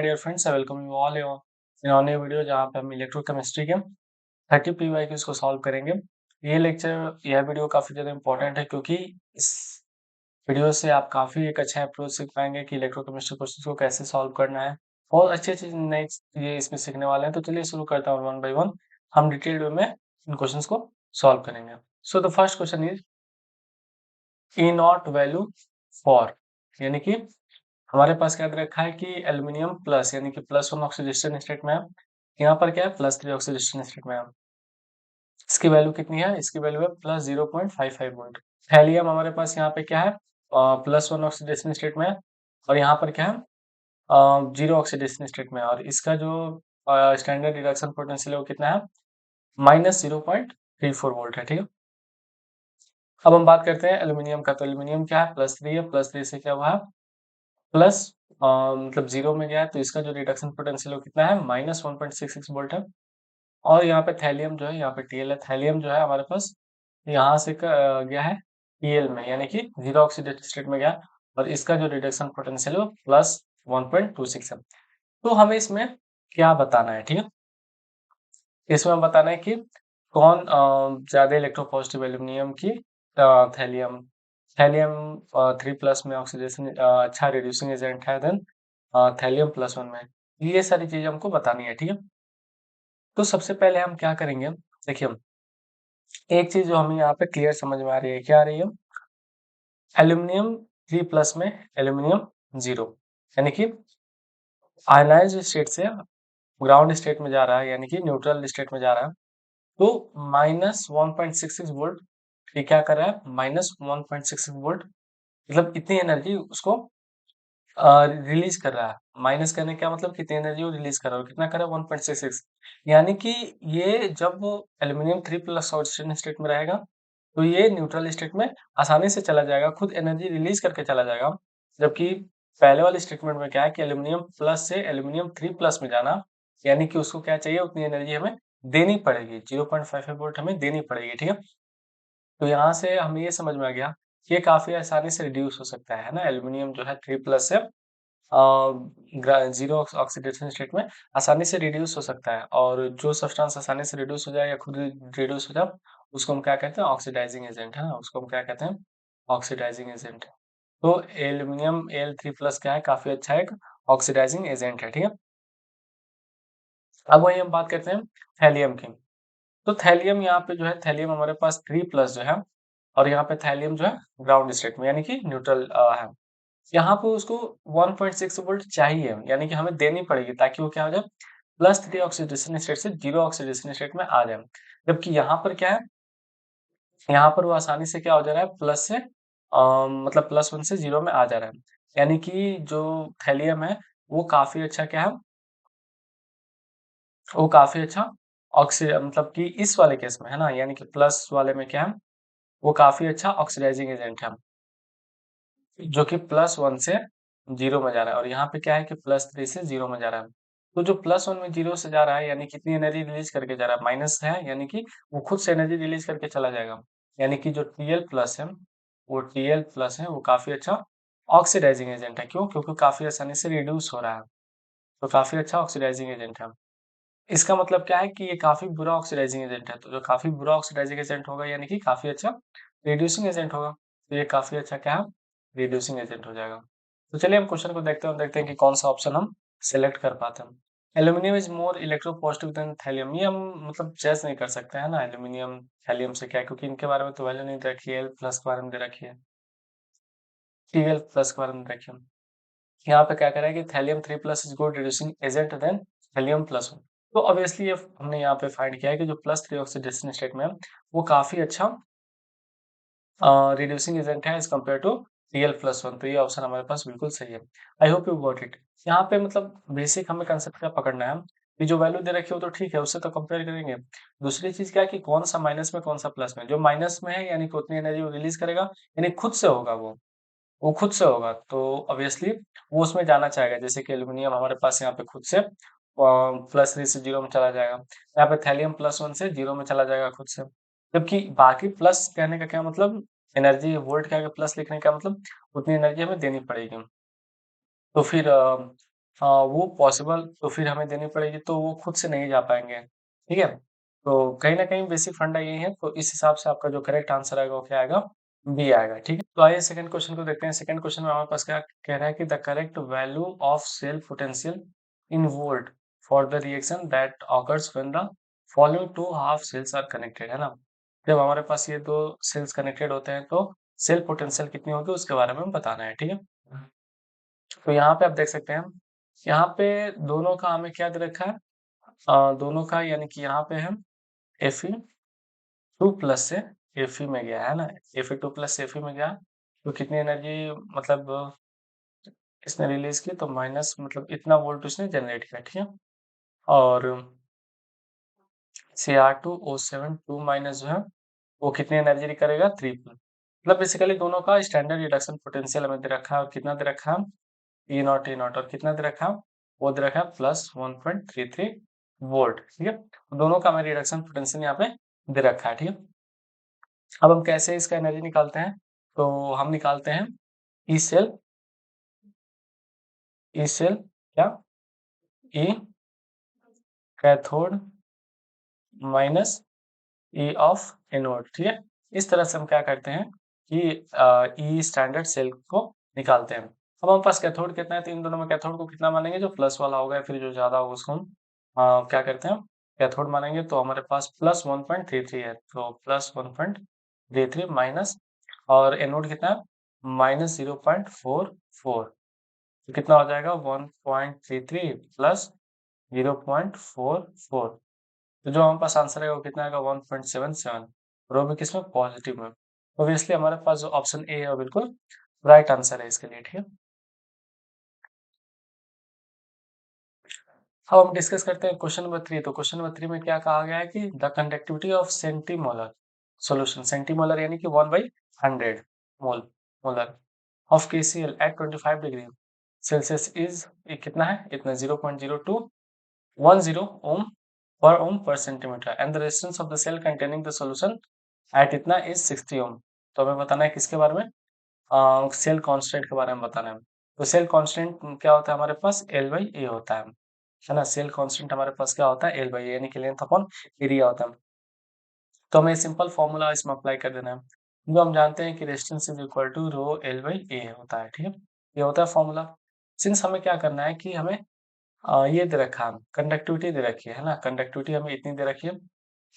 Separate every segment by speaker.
Speaker 1: Dear friends, I welcome you all in on a video जहाँ पे हम electrochemistry के 30 पीवाईक्यूज को सॉल्व करेंगे। यह वीडियो काफ़ी ज़्यादा इंपॉर्टेंट है क्योंकि इस वीडियो से आप काफ़ी एक अच्छा अप्रोच सीख पाएंगे कि इलेक्ट्रोकेमिस्ट्री क्वेश्चन को कैसे सॉल्व करना है। बहुत अच्छी नई चीज़ें इसमें सीखने वाले हैं। तो चलिए शुरू करता हूँ वन बाई वन। हम डिटेल्ड वे में इन क्वेश्चंस को सॉल्व करेंगे। So the first question is E not value for, यानी कि हमारे पास क्या दे रखा है कि एल्यूमिनियम प्लस यानी कि +1 ऑक्सीडेशन स्टेट में है। यहाँ पर क्या है +3 ऑक्सीडेशन स्टेट में है। इसकी वैल्यू कितनी है? इसकी वैल्यू है +0.55 वोल्ट। हेलियम हमारे पास यहाँ पे क्या है +1 ऑक्सीडेशन स्टेट में है और यहाँ पर क्या है 0 ऑक्सीडेशन स्टेट में है और इसका जो स्टैंडर्ड रिडक्शन पोटेंशियल है वो कितना है -0.34 वोल्ट है। ठीक है, अब हम बात करते हैं एल्यूमिनियम का। तो एल्यूमिनियम क्या है +3 है, +3 से क्या हुआ है प्लस मतलब 0 में गया है तो इसका जो रिडक्शन पोटेंशियल है वो कितना है -1.66 वोल्ट है। और यहाँ पे थैलियम जो है यहाँ पे Tl है, थैलियम जो है हमारे पास यहाँ से गया है Tl में, यानी कि 0 ऑक्सीडेटिव स्टेट में गया और इसका जो रिडक्शन पोटेंशियल है वो +1.26 है। तो हमें इसमें क्या बताना है? ठीक है, इसमें हम बताना है कि कौन ज्यादा इलेक्ट्रोपॉजिटिव एल्यूमिनियम की थैलियम थैलियम 3+ में ऑक्सीडेशन अच्छा रिड्यूसिंग एजेंट है देन थैलियम +1 में। ये सारी चीजें हमको बतानी है। ठीक है, तो सबसे पहले हम क्या करेंगे, देखिए एक चीज जो हमें यहाँ पे क्लियर समझ में आ रही है, क्या आ रही है? एल्यूमिनियम 3+ में एल्यूमिनियम 0, यानी कि आयनाइज स्टेट से ग्राउंड स्टेट में जा रहा है, यानी कि न्यूट्रल स्टेट में जा रहा है। तो -1.66 वोल्ट ये क्या कर रहा है -1.66 वोल्ट, मतलब इतनी एनर्जी उसको रिलीज कर रहा है। माइनस करने का मतलब कितनी एनर्जी वो रिलीज कर रहा है, कितना कर रहा है 1.66, यानी कि ये जब एल्यूमिनियम 3+ ऑक्सीजन स्टेट में रहेगा तो ये न्यूट्रल स्टेट में आसानी से चला जाएगा, खुद एनर्जी रिलीज करके चला जाएगा। जबकि पहले वाले स्टेटमेंट में क्या है कि एल्यूमिनियम प्लस से एल्यूमिनियम 3+ में जाना, यानी कि उसको क्या चाहिए उतनी एनर्जी हमें देनी पड़ेगी, 0.55 वोल्ट हमें देनी पड़ेगी। ठीक है, तो यहाँ से हमें ये समझ में आ गया कि ये काफी आसानी से रिड्यूस हो सकता है ना, एल्यूमिनियम जो है 3+ से 0 ऑक्सीडेशन स्टेट में आसानी से रिड्यूस हो सकता है। और जो सब्सटेंस आसानी से रिड्यूस हो जाए या खुद रिड्यूस हो जाए उसको हम क्या कहते हैं ऑक्सीडाइजिंग एजेंट, है ना, उसको हम क्या कहते हैं ऑक्सीडाइजिंग एजेंट। तो एल्यूमिनियम Al3+ क्या है काफी अच्छा एक ऑक्सीडाइजिंग एजेंट है। ठीक है, अब वही हम बात करते हैं थैलियम की। तो थैलियम यहाँ पे जो है थैलियम हमारे पास 3+ जो है और यहाँ पे थैलियम जो है ग्राउंड स्टेट में यानी कि न्यूट्रल है। यहाँ पे उसको 1.6 वोल्ट चाहिए, यानी कि हमें देनी पड़ेगी ताकि वो क्या हो जाए +3 ऑक्सीडेशन स्टेट से 0 ऑक्सीडेशन स्टेट में आ जाए। जबकि यहाँ पर क्या है, यहाँ पर वो आसानी से क्या हो जा रहा है प्लस से मतलब +1 से 0 में आ जा रहा है, यानी कि जो थैलियम है वो काफी अच्छा क्या है, वो काफी अच्छा मतलब कि इस वाले केस में है ना, यानी कि प्लस वाले में क्या है वो काफी अच्छा ऑक्सीडाइजिंग एजेंट है जो कि +1 से 0 में जा रहा है और यहाँ पे क्या है कि +3 से 0 में जा रहा है। तो जो +1 में 0 से जा रहा है यानी कितनी एनर्जी रिलीज करके जा रहा है, माइनस है, यानी कि वो खुद से एनर्जी रिलीज करके चला जाएगा। यानी कि जो Tl+ है वो Tl+ है वो काफी अच्छा ऑक्सीडाइजिंग एजेंट है। क्यों? क्योंकि काफी आसानी से रिड्यूस हो रहा है, तो काफी अच्छा ऑक्सीडाइजिंग एजेंट है। इसका मतलब क्या है कि ये काफी बुरा ऑक्सीडाइजिंग एजेंट है, तो जो काफी बुरा ऑक्सीडाइजिंग एजेंट होगा यानी कि काफी अच्छा रिड्यूसिंग एजेंट होगा, तो ये काफी अच्छा क्या है रिड्यूसिंग एजेंट हो जाएगा। तो चलिए हम क्वेश्चन को देखते हैं और देखते हैं कि कौन सा ऑप्शन हम सिलेक्ट कर पाते हैं। Aluminium is more electropositive than thallium, ये हम मतलब जज नहीं कर सकते हैं ना एल्यूमिनियम थैलियम से, क्या क्योंकि इनके बारे में तो वैल्यू नहीं दे रखी है, L+ के बारे में दे रखी है, Tl+ के बारे में दे रखी है। यहाँ पे क्या कह रहा है कि thallium 3+ is good reducing agent then thallium +1। तो ऑब्वियसली ये हमने यहाँ पे फाइंड किया है कि जो +3 ऑक्सीडेशन स्टेट में है वो काफी अच्छा रिड्यूसिंग एजेंट है एज कम्पेयर टू Tl+1, तो ये ऑप्शन हमारे पास बिल्कुल सही है। I hope you got it. यहाँ पे मतलब बेसिक हमें कंसेप्ट क्या पकड़ना है कि जो वैल्यू दे रखी हो तो ठीक है उससे तो कंपेयर करेंगे। दूसरी चीज क्या है कि कौन सा माइनस में कौन सा प्लस में, जो माइनस में है यानी कि उतनी एनर्जी वो रिलीज करेगा, यानी खुद से होगा वो खुद से होगा तो ऑब्वियसली वो उसमें जाना चाहेगा। जैसे कि एल्यूमिनियम हमारे पास यहाँ पे खुद से +3 से 0 में चला जाएगा, यहाँ पे थैलियम +1 से 0 में चला जाएगा खुद से। जबकि बाकी प्लस कहने का क्या मतलब, एनर्जी वोल्ट के आगे प्लस लिखने का मतलब उतनी एनर्जी हमें देनी पड़ेगी। तो फिर वो पॉसिबल तो फिर हमें देनी पड़ेगी, तो वो खुद से नहीं जा पाएँगे, ठीक है? तो कहीं न कहीं बेसिक फंडा यही है, तो इस हिसाब से आपका जो करेक्ट आंसर आएगा वो क्या आएगा? बी आएगा, ठीक है? तो आइए सेकंड क्वेश्चन को देखते हैं। सेकंड क्वेश्चन में हमारे पास क्या कह रहा है कि the correct value of cell potential in volt for the reaction that occurs when the following 2 half cells are connected, है ना? जब हमारे पास ये 2 सेल्स कनेक्टेड होते हैं, तो सेल पोटेंशियल कितनी होगी उसके बारे में बताना है, ठीक है? तो यहाँ पे आप देख सकते हैं, यहाँ पे दोनों का हमें क्या दे रखा है? दोनों का यानी कि यहाँ पे है Fe2+ से Fe में गया है ना? Fe2+ से Fe में गया, तो कितनी एनर्जी मतलब इसने रिलीज़ की, तो माइनस मतलब इतना वोल्ट उसने जनरेट किया, ठीक है? और Cr2O7 2 माइनस जो है, वो कितनी एनर्जी करेगा? 3 मतलब बेसिकली दोनों का स्टैंडर्ड रिडक्शन पोटेंशियल हमें दे रखा है, और कितना दे रखा है? E0 और कितना दे रखा है? वो दे रखा है प्लस 1.33 वोल्ट, ठीक है? दोनों का हमें रिडक्शन पोटेंशियल यहाँ पे दे रखा है, ठीक है? अब हम कैसे इसका एनर्जी निकालते हैं? तो हम निकालते हैं ई सेल क्या? ई cathode minus E of anode, ठीक है? इस तरह से हम क्या करते हैं कि ई स्टैंडर्ड सेल को निकालते हैं। अब हमारे पास कैथोड कितना है, तो इन दोनों में कैथोड को कितना मानेंगे? जो प्लस वाला होगा, फिर जो ज़्यादा होगा उसको हम क्या करते हैं? कैथोड मानेंगे, तो हमारे पास प्लस 1.33 है, तो प्लस 1.33 माइनस, और एनोड कितना है? माइनस 0.44, तो कितना हो जाएगा? 1.33 प्लस 0.44, तो जो हमारे पास आंसर है वो कितना आएगा? 1.77, और वो भी किसमें? पॉजिटिव में। ऑब्वियसली हमारे पास जो ऑप्शन ए है वो बिल्कुल राइट आंसर है इसके लिए, ठीक है? अब हम डिस्कस करते हैं क्वेश्चन नंबर 3। तो क्वेश्चन नंबर 3 में क्या कहा गया है कि the conductivity of centimolar solution, centimolar यानी कि 1/100 mole molar of KCl at 25 degree Celsius is, ये कितना है? इतना 0.0210 ohm per centimetre, and the resistance of the cell containing the solution at इतना इज 60 ओम। तो हमें बताना है किसके बारे में? सेल कांस्टेंट के बारे में बताना है। तो सेल कांस्टेंट क्या होता है हमारे पास? L/A होता है ना? सेल कांस्टेंट हमारे पास क्या होता है? L/A यानी कि लेंथ अपॉन एरिया होता है। तो हमें सिंपल फॉर्मूला इसमें अप्लाई कर देना है, जो हम जानते हैं कि resistance is equal to rho L/A होता है, ठीक है? ये होता है फॉर्मूला। सिंस हमें क्या करना है कि हमें ये दे रखा है, कंडक्टिविटी दे रखी है ना? कंडक्टिविटी हमें इतनी दे रखी है,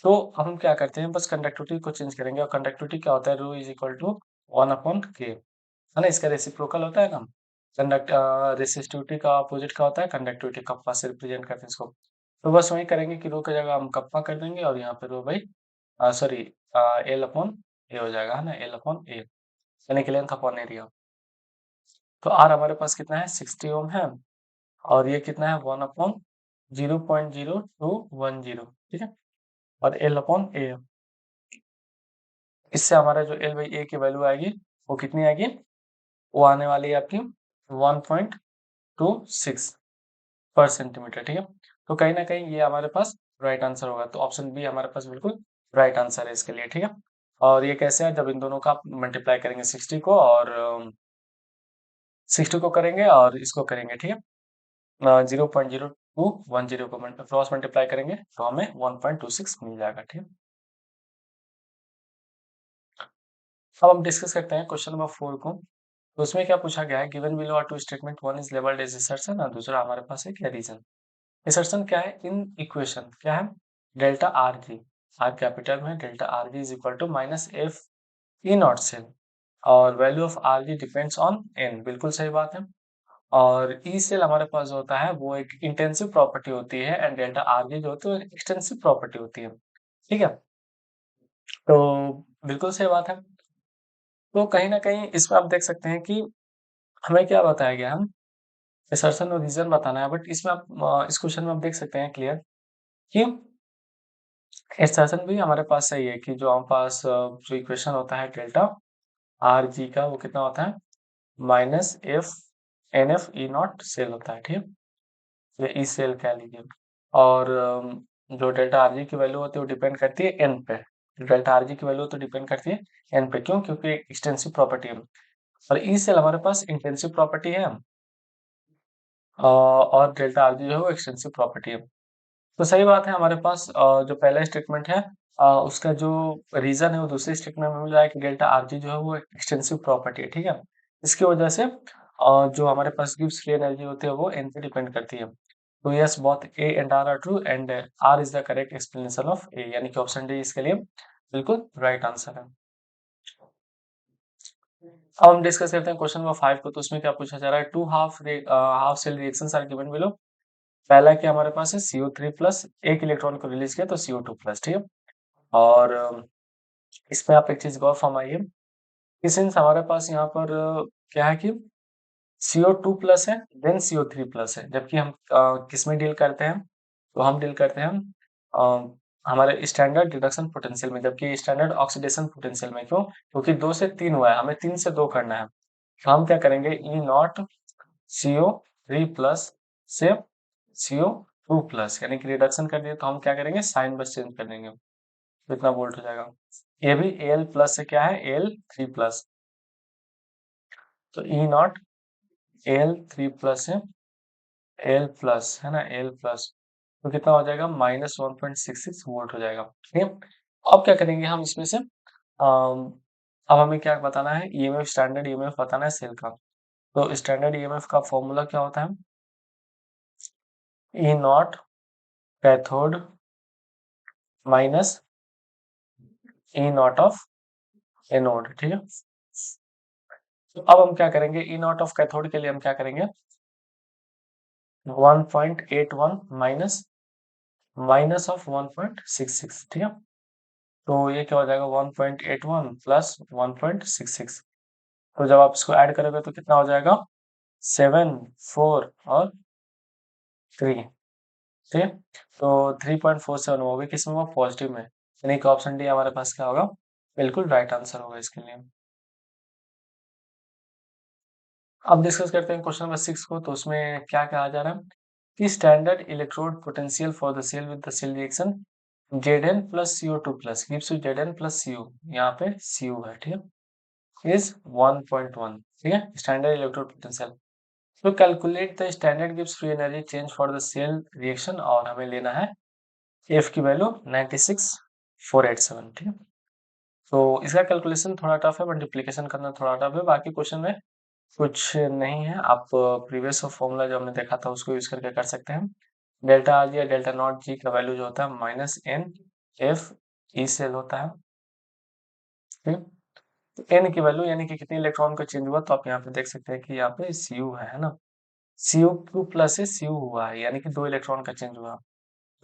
Speaker 1: तो अब हम क्या करते हैं, बस कंडक्टिविटी को चेंज करेंगे, और कंडक्टिविटी क्या होता है? रो इज इक्वल टू 1/K, है ना? इसका रेसिप्रोकल होता है ना? रेसिस्टिविटी का अपोजिट क्या होता है? कंडक्टिविटी, कप्पा से रिप्रेजेंट करते हैं इसको। तो बस वही करेंगे कि रो की जगह हम कप्पा कर देंगे, और यहाँ पे रो बाई सॉरी L/A हो जाएगा, है ना? L/A यानी कि लेंथ अपॉन एरिया। तो आर हमारे पास कितना है? 60 ओम है, और ये कितना है? 1/0.0210, ठीक है? और L/A, इससे हमारा जो L/A की वैल्यू आएगी वो कितनी आएगी? वो आने वाली है आपकी 1.26 पर सेंटीमीटर, ठीक है? तो कहीं ना कहीं ये हमारे पास राइट आंसर होगा, तो ऑप्शन बी हमारे पास बिल्कुल राइट आंसर है इसके लिए, ठीक है? और ये कैसे है? जब इन दोनों का मल्टीप्लाई करेंगे 60 को, और 60 को करेंगे और इसको करेंगे, ठीक है? 0.0210 को क्रॉस मल्टीप्लाई करेंगे तो हमें 1.26 मिल जाएगा, ठीक है? अब हम डिस्कस करते हैं क्वेश्चन नंबर 4 को। तो उसमें क्या पूछा गया है? Given below are two statement, one is labelled as assertion और दूसरा हमारे पास है क्या? रीजन। असर्शन क्या है? इन इक्वेशन क्या है? Delta r G, r capital में, delta r G is equal to minus F E not cell, और value of r G depends on n, बिल्कुल सही बात है। और ई सेल हमारे पास जो होता है वो एक इंटेंसिव प्रॉपर्टी होती है, एंड डेल्टा आर जी जो होती है एक्सटेंसिव प्रॉपर्टी होती है, ठीक है? तो बिल्कुल सही बात है। तो कहीं ना कहीं इसमें आप देख सकते हैं कि हमें क्या बताया गया है? असर्शन और रीजन बताना है, बट इसमें आप इस क्वेश्चन में आप देख सकते हैं क्लियर कि असर्शन भी हमारे पास सही है, कि जो हमारे पास जो इक्वेशन होता है डेल्टा आर जी का, वो कितना होता है? Minus F N F E not cell होता है, ठीक है? ये ई सेल कह लीजिए। और जो डेल्टा आर जी की वैल्यू होती है वो डिपेंड करती है एन पे। डेल्टा आर जी की वैल्यू तो डिपेंड करती है एन पे, क्यों? क्योंकि एक्सटेंसिव प्रॉपर्टी है, और ई सेल हमारे पास इंटेंसिव प्रॉपर्टी है, और डेल्टा आरजी जो है वो एक्सटेंसिव प्रॉपर्टी है। तो सही बात है, हमारे पास जो पहला स्टेटमेंट है उसका जो रीजन है वो दूसरे स्टेटमेंट में मिल रहा है कि डेल्टा आरजी जो है वो एक्सटेंसिव प्रॉपर्टी है, ठीक है। इसकी वजह से जो हमारे पास गिब्स फ्री एनर्जी होती है वो एन पे डिपेंड करती है। तो yes, both A and R true and R is the correct explanation of A, यानी कि ऑप्शन डी इसके लिए बिल्कुल राइट आंसर है। अब हम डिस्कस करते हैं क्वेश्चन नंबर 5 को। तो उसमें क्या पूछा जा रहा है, two half cell reactions are given below. पहला क्या हमारे पास है CO3 प्लस, एक इलेक्ट्रॉन को रिलीज किया तो CO2 प्लस, ठीक है। और इसमें आप एक चीज गौर फरमाइए कि सिंस हमारे पास यहाँ पर क्या है कि CO2 प्लस है देन CO3 प्लस है, जबकि हम किस में डील करते हैं, तो हम डील करते हैं अ, हमारे स्टैंडर्ड रिडक्शन पोटेंशियल में, जबकि स्टैंडर्ड ऑक्सीडेशन पोटेंशियल में। क्यों? क्योंकि 2 से 3 हुआ है, हमें 3 से 2 करना है। तो हम क्या करेंगे, ई नॉट CO3 प्लस से CO2 प्लस, यानी कि रिडक्शन कर दिए तो हम क्या करेंगे, साइन बस चेंज कर देंगे, तो इतना वोल्ट हो जाएगा। ये भी Al प्लस से क्या है, Al3 प्लस, तो ई नॉट Al3 प्लस है एल प्लस, है ना, एल प्लस, तो कितना हो जाएगा, -1.66 वोल्ट हो जाएगा, ठीक है। अब क्या करेंगे हम इसमें से अब हमें क्या बताना है, ईएमएफ, स्टैंडर्ड ईएमएफ बताना है सेल का। तो स्टैंडर्ड ईएमएफ का फॉर्मूला क्या होता है, E naught cathode minus E naught of anode, ठीक है। तो अब हम क्या करेंगे, ई नॉट ऑफ कैथोड के लिए हम क्या करेंगे, 1.81 माइनस माइनस ऑफ 1.66, ठीक है। तो ये क्या हो जाएगा, 1.81 प्लस 1.66। तो जब आप इसको ऐड करोगे तो कितना हो जाएगा, 7, 4 और 3, ठीक है। तो 3.47 वो भी किस में होगा, पॉजिटिव में, यानी कि ऑप्शन डी हमारे पास क्या होगा, बिल्कुल राइट आंसर होगा इसके लिए। अब डिस्कस करते हैं क्वेश्चन नंबर 6 को। तो उसमें क्या कहा जा रहा है कि standard electrode potential for the cell with the cell reaction Zn plus CO2 plus gives you Zn plus Cu, यहाँ पे Cu है, ठीक है, इज 1.1, ठीक है, स्टैंडर्ड इलेक्ट्रोड पोटेंशियल। तो कैलकुलेट द स्टैंडर्ड गिव्स free energy change for the cell reaction, और हमें लेना है F की वैल्यू 96487, ठीक है। तो इसका कैलकुलेशन थोड़ा टफ है, मल्टीप्लीकेशन करना थोड़ा टफ है, बाकी क्वेश्चन में कुछ नहीं है। आप प्रीवियस फॉर्मूला जो हमने देखा था उसको यूज करके कर सकते हैं। डेल्टा आर जी या डेल्टा नॉट जी का वैल्यू जो होता है -n F सेल होता है, ठीक है। तो n की वैल्यू यानी कि कितने इलेक्ट्रॉन का चेंज हुआ, तो आप यहाँ पे देख सकते हैं कि यहाँ पे Cu है ना, CO2 प्लस से Cu हुआ है, यानी कि 2 इलेक्ट्रॉन का चेंज हुआ,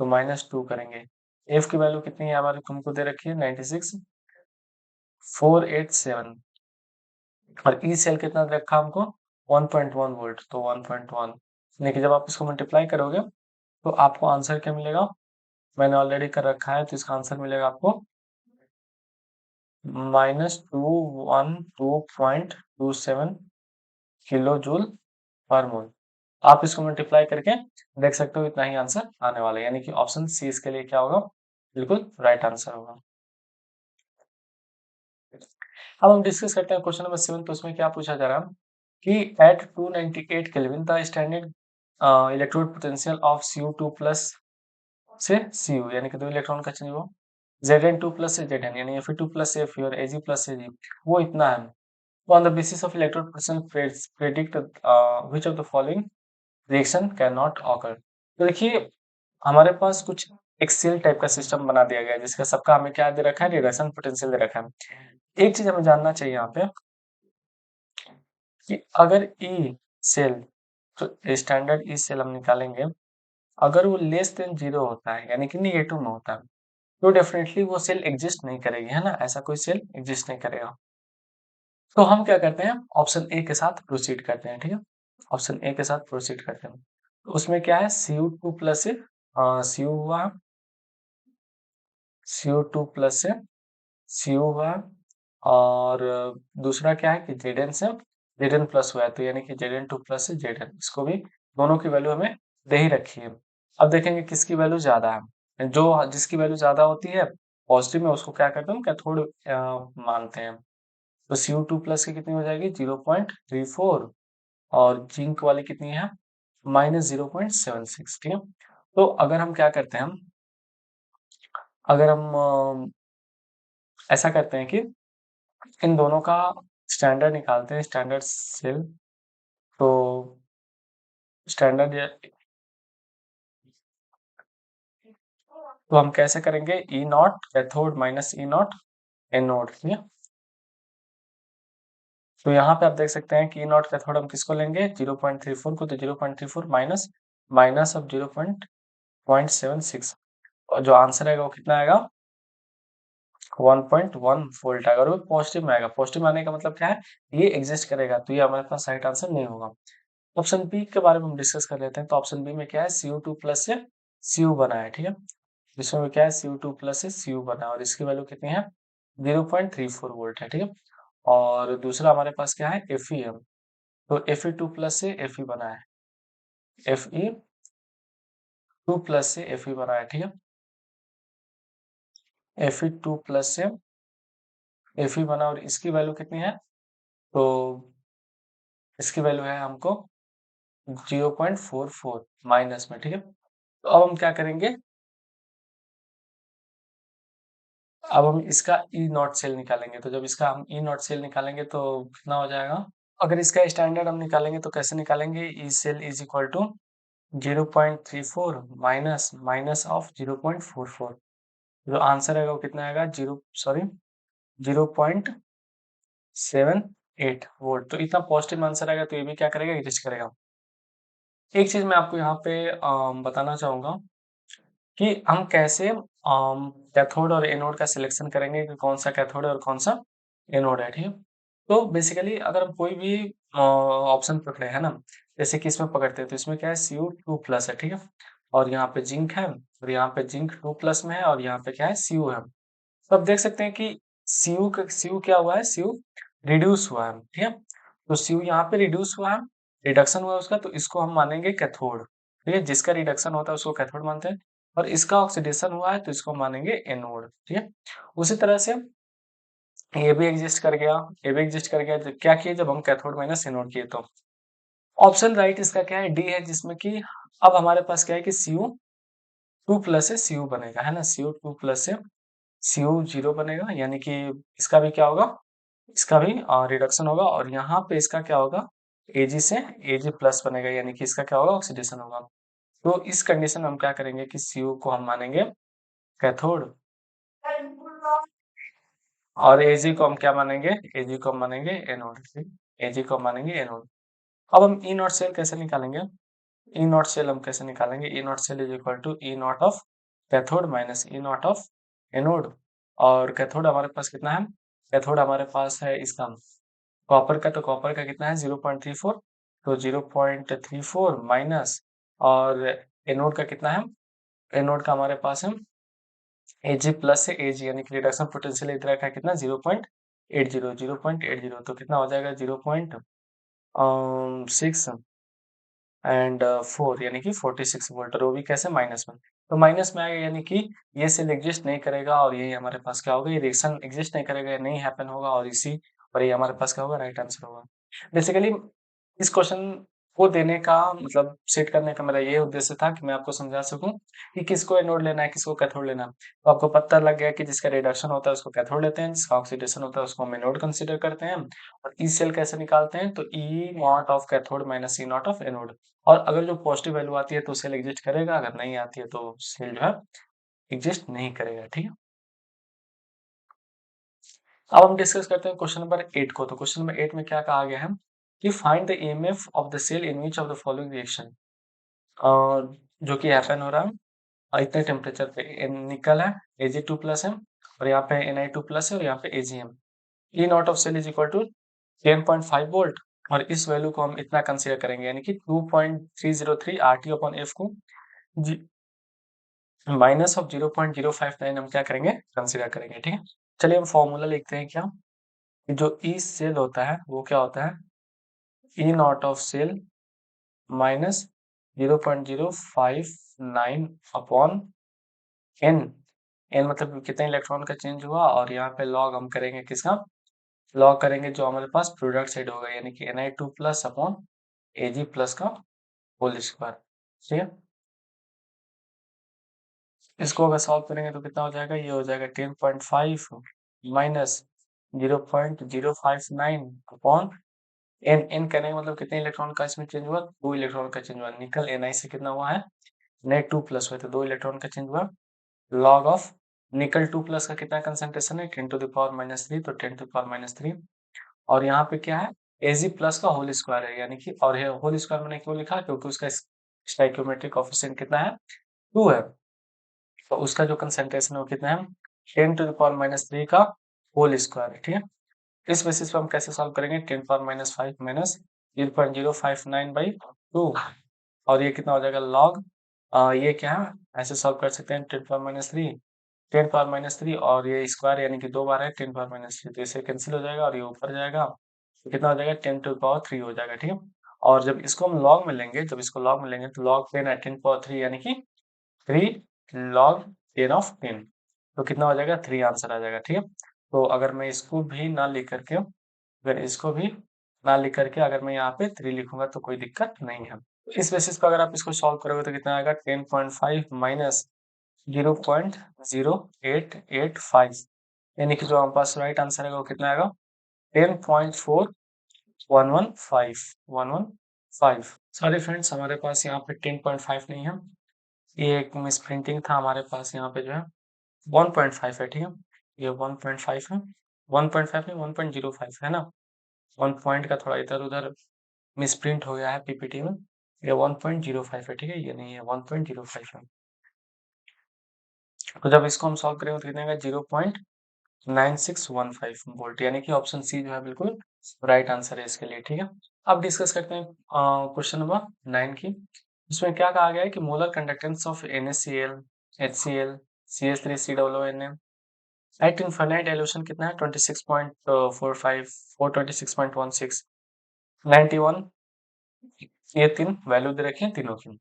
Speaker 1: तो -2 करेंगे। F की वैल्यू कितनी है हमारे, तुमको दे रखी है 96487, और ई सेल कितना दे रखा हमको, 1.1 वोल्ट, तो 1.1, यानी कि जब आप इसको मल्टीप्लाई करोगे तो आपको आंसर क्या मिलेगा, मैंने ऑलरेडी कर रखा है, तो इसका आंसर मिलेगा आपको -212.27 किलो जूल पर मोल। आप इसको मल्टीप्लाई करके देख सकते हो, इतना ही आंसर आने वाला है, यानी कि ऑप्शन सी इसके लिए क्या होगा, बिल्कुल राइट आंसर होगा। अब हम डिस्कस करते हैं क्वेश्चन नंबर 7। तो उसमें क्या पूछा जा रहा है कि at 298 kelvin the standard electrode potential of Cu2 plus से Cu, यानी कि 2 इलेक्ट्रॉन का चेंज हुआ, Zn2 प्लस से Zn, यानी Fe2 प्लस से Fe और Ag प्लस से Ag, वो इतना है। तो on the basis of electrode potential predict which of the following reaction can not occur. तो देखिए, हमारे पास कुछ एक सेल टाइप का सिस्टम बना दिया गया है, जिसका सबका हमें क्या दे रखा है, रिडक्शन पोटेंशियल दे रखा है। एक चीज हमें जानना चाहिए यहाँ पे कि अगर ई सेल, तो स्टैंडर्ड ई सेल हम निकालेंगे, अगर वो लेस देन 0 होता है, यानी कि नेगेटिव में होता है, तो डेफिनेटली वो सेल एग्जिस्ट नहीं करेगी, है ना, ऐसा कोई सेल एग्जिस्ट नहीं करेगा। तो हम क्या करते हैं, ऑप्शन ए के साथ प्रोसीड करते हैं, ठीक है, ऑप्शन ए के साथ प्रोसीड करते हैं। तो उसमें क्या है, Cu2 प्लस से Cu हुआ, CO2 प्लस से Cu हुआ, और दूसरा क्या है कि Zn से Zn प्लस हुआ है, तो यानी कि Zn2 प्लस से Zn, इसको भी दोनों की वैल्यू हमें दे ही रखी है। अब देखेंगे किसकी वैल्यू ज्यादा है, जो जिसकी वैल्यू ज्यादा होती है पॉजिटिव में, उसको क्या करते हैं, कैथोड मानते हैं। तो CO2 प्लस की कितनी हो जाएगी, 0.34, और जिंक वाली कितनी है, -0.76, ठीक है। तो अगर हम क्या करते हैं, अगर हम ऐसा करते हैं कि इन दोनों का स्टैंडर्ड निकालते हैं, स्टैंडर्ड सेल। तो स्टैंडर्ड तो हम कैसे करेंगे, E naught cathode minus E naught anode, ठीक है। तो यहाँ पे आप देख सकते हैं कि ई नॉट कैथोड हम किसको लेंगे, 0.34 को, तो 0.34 माइनस माइनस ऑफ 0.76, और जो आंसर आएगा वो कितना आएगा, 1.1 वोल्ट आएगा, और वो पॉजिटिव में आएगा। पॉजिटिव में आने का मतलब क्या है, ये एग्जिस्ट करेगा, तो ये हमारे पास राइट आंसर नहीं होगा। ऑप्शन बी के बारे में हम डिस्कस कर लेते हैं। तो ऑप्शन बी में क्या है, CO2 प्लस से Cu बना है, ठीक है। इसमें क्या है, CO2 प्लस से Cu बना है, और इसकी वैल्यू कितनी है, 0.34 वोल्ट है, ठीक है। और दूसरा हमारे पास क्या है, FeM। तो Fe2 प्लस से Fe बना है, Fe2 प्लस से Fe बना है, ठीक है। Fe2 प्लस से Fe बना, और इसकी वैल्यू कितनी है, तो इसकी वैल्यू है हमको 0.44 माइनस में, ठीक है। तो अब हम क्या करेंगे, अब हम इसका ई नॉट सेल निकालेंगे। तो जब इसका हम ई नॉट सेल निकालेंगे तो कितना हो जाएगा, अगर इसका स्टैंडर्ड हम निकालेंगे तो कैसे निकालेंगे, E cell is equal to 0.34 minus minus of 0.44, जो आंसर आएगा वो कितना आएगा, 0.78 वोल्ट। तो इतना पॉजिटिव आंसर आएगा, तो ये भी क्या करेगा, एग्जिस्ट करेगा। एक चीज मैं आपको यहाँ पे बताना चाहूंगा कि हम कैसे कैथोड और एनोड का सिलेक्शन करेंगे कि कौन सा कैथोड है और कौन सा एनोड है, ठीक है। तो बेसिकली अगर हम कोई भी ऑप्शन पकड़े है ना, जैसे कि इसमें पकड़ते हैं, तो इसमें क्या है, Cu2 प्लस है, ठीक है। और यहाँ पे जिंक है, और यहाँ पे जिंक 2 प्लस में है, और यहाँ पे क्या है, Cu है। तो आप देख सकते हैं कि Cu क्या हुआ है, Cu रिड्यूस हुआ है, ठीक है। तो Cu यहाँ पे रिड्यूस हुआ है, रिडक्शन हुआ है उसका, तो इसको हम मानेंगे कैथोड, ठीक है। जिसका रिडक्शन होता है उसको कैथोड मानते हैं, और इसका ऑक्सीडेशन हुआ है तो इसको मानेंगे एनोड, ठीक है। उसी तरह से ये भी एग्जिस्ट कर गया, ये भी एग्जिस्ट कर गया, तो क्या किए, जब हम कैथोड माइनस एनोड किए तो ऑप्शन राइट इसका क्या है, डी है, जिसमें कि अब हमारे पास क्या है कि Cu2 प्लस से Cu बनेगा, है ना। Cu2 प्लस से Cu 0 बनेगा, यानी कि इसका भी क्या होगा, इसका भी रिडक्शन होगा, और यहाँ पे इसका क्या होगा, Ag से Ag प्लस बनेगा, यानी कि इसका क्या होगा, ऑक्सीडेशन होगा। तो इस कंडीशन में हम क्या करेंगे कि Cu को हम मानेंगे कैथोड, और Ag को हम क्या मानेंगे, Ag को हम मानेंगे एनोड, Ag को हम मानेंगे एनोड। अब हम ई नॉट सेल कैसे निकालेंगे, ई नॉट सेल हम कैसे निकालेंगे, E not cell is equal to E naught of cathode minus E naught of anode. और कैथोड हमारे पास कितना है, कैथोड हमारे पास है इसका कॉपर का, तो कॉपर का कितना है, 0.34, तो 0.34 माइनस, और एनोड का कितना है, एनोड का हमारे पास है Ag प्लस से Ag, यानी कि रिडक्शन पोटेंशियल इधर का कितना, 0.80, तो कितना हो जाएगा, 0.6 एंड 4, यानी कि 46 वोल्ट, और वो भी कैसे, माइनस में। तो माइनस में आएगा, यानी कि ये सेल एग्जिस्ट नहीं करेगा, और ये हमारे पास क्या होगा, ये रिएक्शन एग्जिस्ट नहीं करेगा, ये नहीं हैपन होगा, और ये हमारे पास क्या होगा, राइट आंसर होगा। बेसिकली इस क्वेश्चन को देने का मतलब सेट करने का मेरा ये उद्देश्य था कि मैं आपको समझा सकूं कि किसको एनोड लेना है, किसको कैथोड लेना है। तो आपको पता लग गया कि जिसका रिडक्शन होता है उसको कैथोड लेते हैं, जिसका ऑक्सीडेशन होता है उसको हम एनोड कंसीडर करते हैं। और ई सेल कैसे निकालते हैं, तो E naught of cathode minus E naught of anode. और अगर जो पॉजिटिव वैल्यू आती है तो सेल एग्जिस्ट करेगा, अगर नहीं आती है तो सेल जो है एग्जिस्ट नहीं करेगा, ठीक है। अब हम डिस्कस करते हैं क्वेश्चन नंबर 8 को। तो क्वेश्चन नंबर 8 में क्या कहा गया है कि find the EMF of the cell in which of the following reaction, जो कि हैपन हो रहा है इतने टेम्परेचर पे। निकल है Ag2 प्लस है, और यहाँ पे Na2 प्लस है, और यहाँ पे Agm। E naught of cell is equal to 10.5 volt, और इस वैल्यू को हम इतना कंसीडर करेंगे, यानी कि 2.303 RT अपॉन F को माइनस ऑफ 0.059 हम क्या करेंगे, कंसीडर करेंगे, ठीक है। चलिए हम फॉर्मूला लिखते हैं क्या, कि जो ई सेल होता है वो क्या होता है, E naught of cell minus 0.059 upon n. N मतलब कितने इलेक्ट्रॉन का चेंज हुआ, और यहाँ पे लॉग हम करेंगे किसका, लॉग करेंगे जो हमारे पास प्रोडक्ट साइड होगा, यानी कि Na2 plus upon Ag plus का होल स्क्वायर, ठीक है। इसको अगर सॉल्व करेंगे तो कितना हो जाएगा, ये हो जाएगा 10.5 माइनस 0.059 अपॉन एन। एन कहने का मतलब कितने इलेक्ट्रॉन का इसमें चेंज हुआ, 2 इलेक्ट्रॉन का चेंज हुआ। निकल Ni से कितना हुआ है, नेट 2 प्लस हुए, तो 2 इलेक्ट्रॉन का चेंज हुआ। लॉग ऑफ निकल 2 प्लस का कितना कंसंट्रेशन है, 10⁻³ तो 10⁻³ और यहाँ पे क्या है, Ag प्लस का होल स्क्वायर है, यानी कि और ये होल स्क्वायर मैंने क्यों लिखा, क्योंकि उसका स्टोइकियोमेट्रिक कोएफिशिएंट कितना है, 2 है। तो उसका जो कंसंट्रेशन है वो कितना है, 10⁻³ का होल स्क्वायर है, ठीक है। इस बेसिस पे हम कैसे सॉल्व करेंगे, 10⁻⁵ माइनस 0.059/2 और ये कितना हो जाएगा लॉग, ये क्या है, ऐसे सॉल्व कर सकते हैं 10⁻³ और ये स्क्वायर यानी कि 2 बार है 10⁻³ तो इसे कैंसिल हो जाएगा और ये ऊपर जाएगा तो कितना हो जाएगा 10⁻³ हो जाएगा, ठीक है। और जब इसको हम लॉग में लेंगे, जब इसको लॉग में लेंगे तो लॉग 10 है 10⁻³ यानी कि 3 log 10 ऑफ 10 तो कितना हो जाएगा 3 आंसर आ जाएगा, ठीक है। तो अगर मैं इसको भी ना लिख करके, अगर इसको भी ना लिख करके अगर मैं यहाँ पे 3 लिखूंगा तो कोई दिक्कत नहीं है। तो इस बेसिस पर अगर आप इसको सॉल्व करोगे तो कितना आएगा 10.5 माइनस 0.0885 यानी कि जो हमारे पास राइट आंसर है वो कितना आएगा 10.4115 सॉरी फ्रेंड्स, हमारे पास यहाँ पे 10.5 नहीं है, ये एक मिस प्रिंटिंग था, हमारे पास यहाँ पे जो है 1.5 है, ठीक है। ये 1.5 है, 1.5 नहीं 1.05 है ना, 1 पॉइंट का थोड़ा इधर उधर मिसप्रिंट हो गया है पीपीटी में। ये 1.05 है, ठीक है, ये नहीं है 1.05 है। तो जब इसको हम सॉल्व करेंगे तो कितने आएगा 0.9615 वोल्ट यानी कि ऑप्शन सी जो है बिल्कुल राइट आंसर है इसके लिए, ठीक है। अब डिस्कस करते हैं क्वेश्चन नंबर 9 की। इसमें क्या कहा गया है कि molar conductance of NaCl HCl CH3COONM at infinite elution कितना है 26.45 426.16 91 ये 3 वैल्यू दे रखे हैं तीनों की।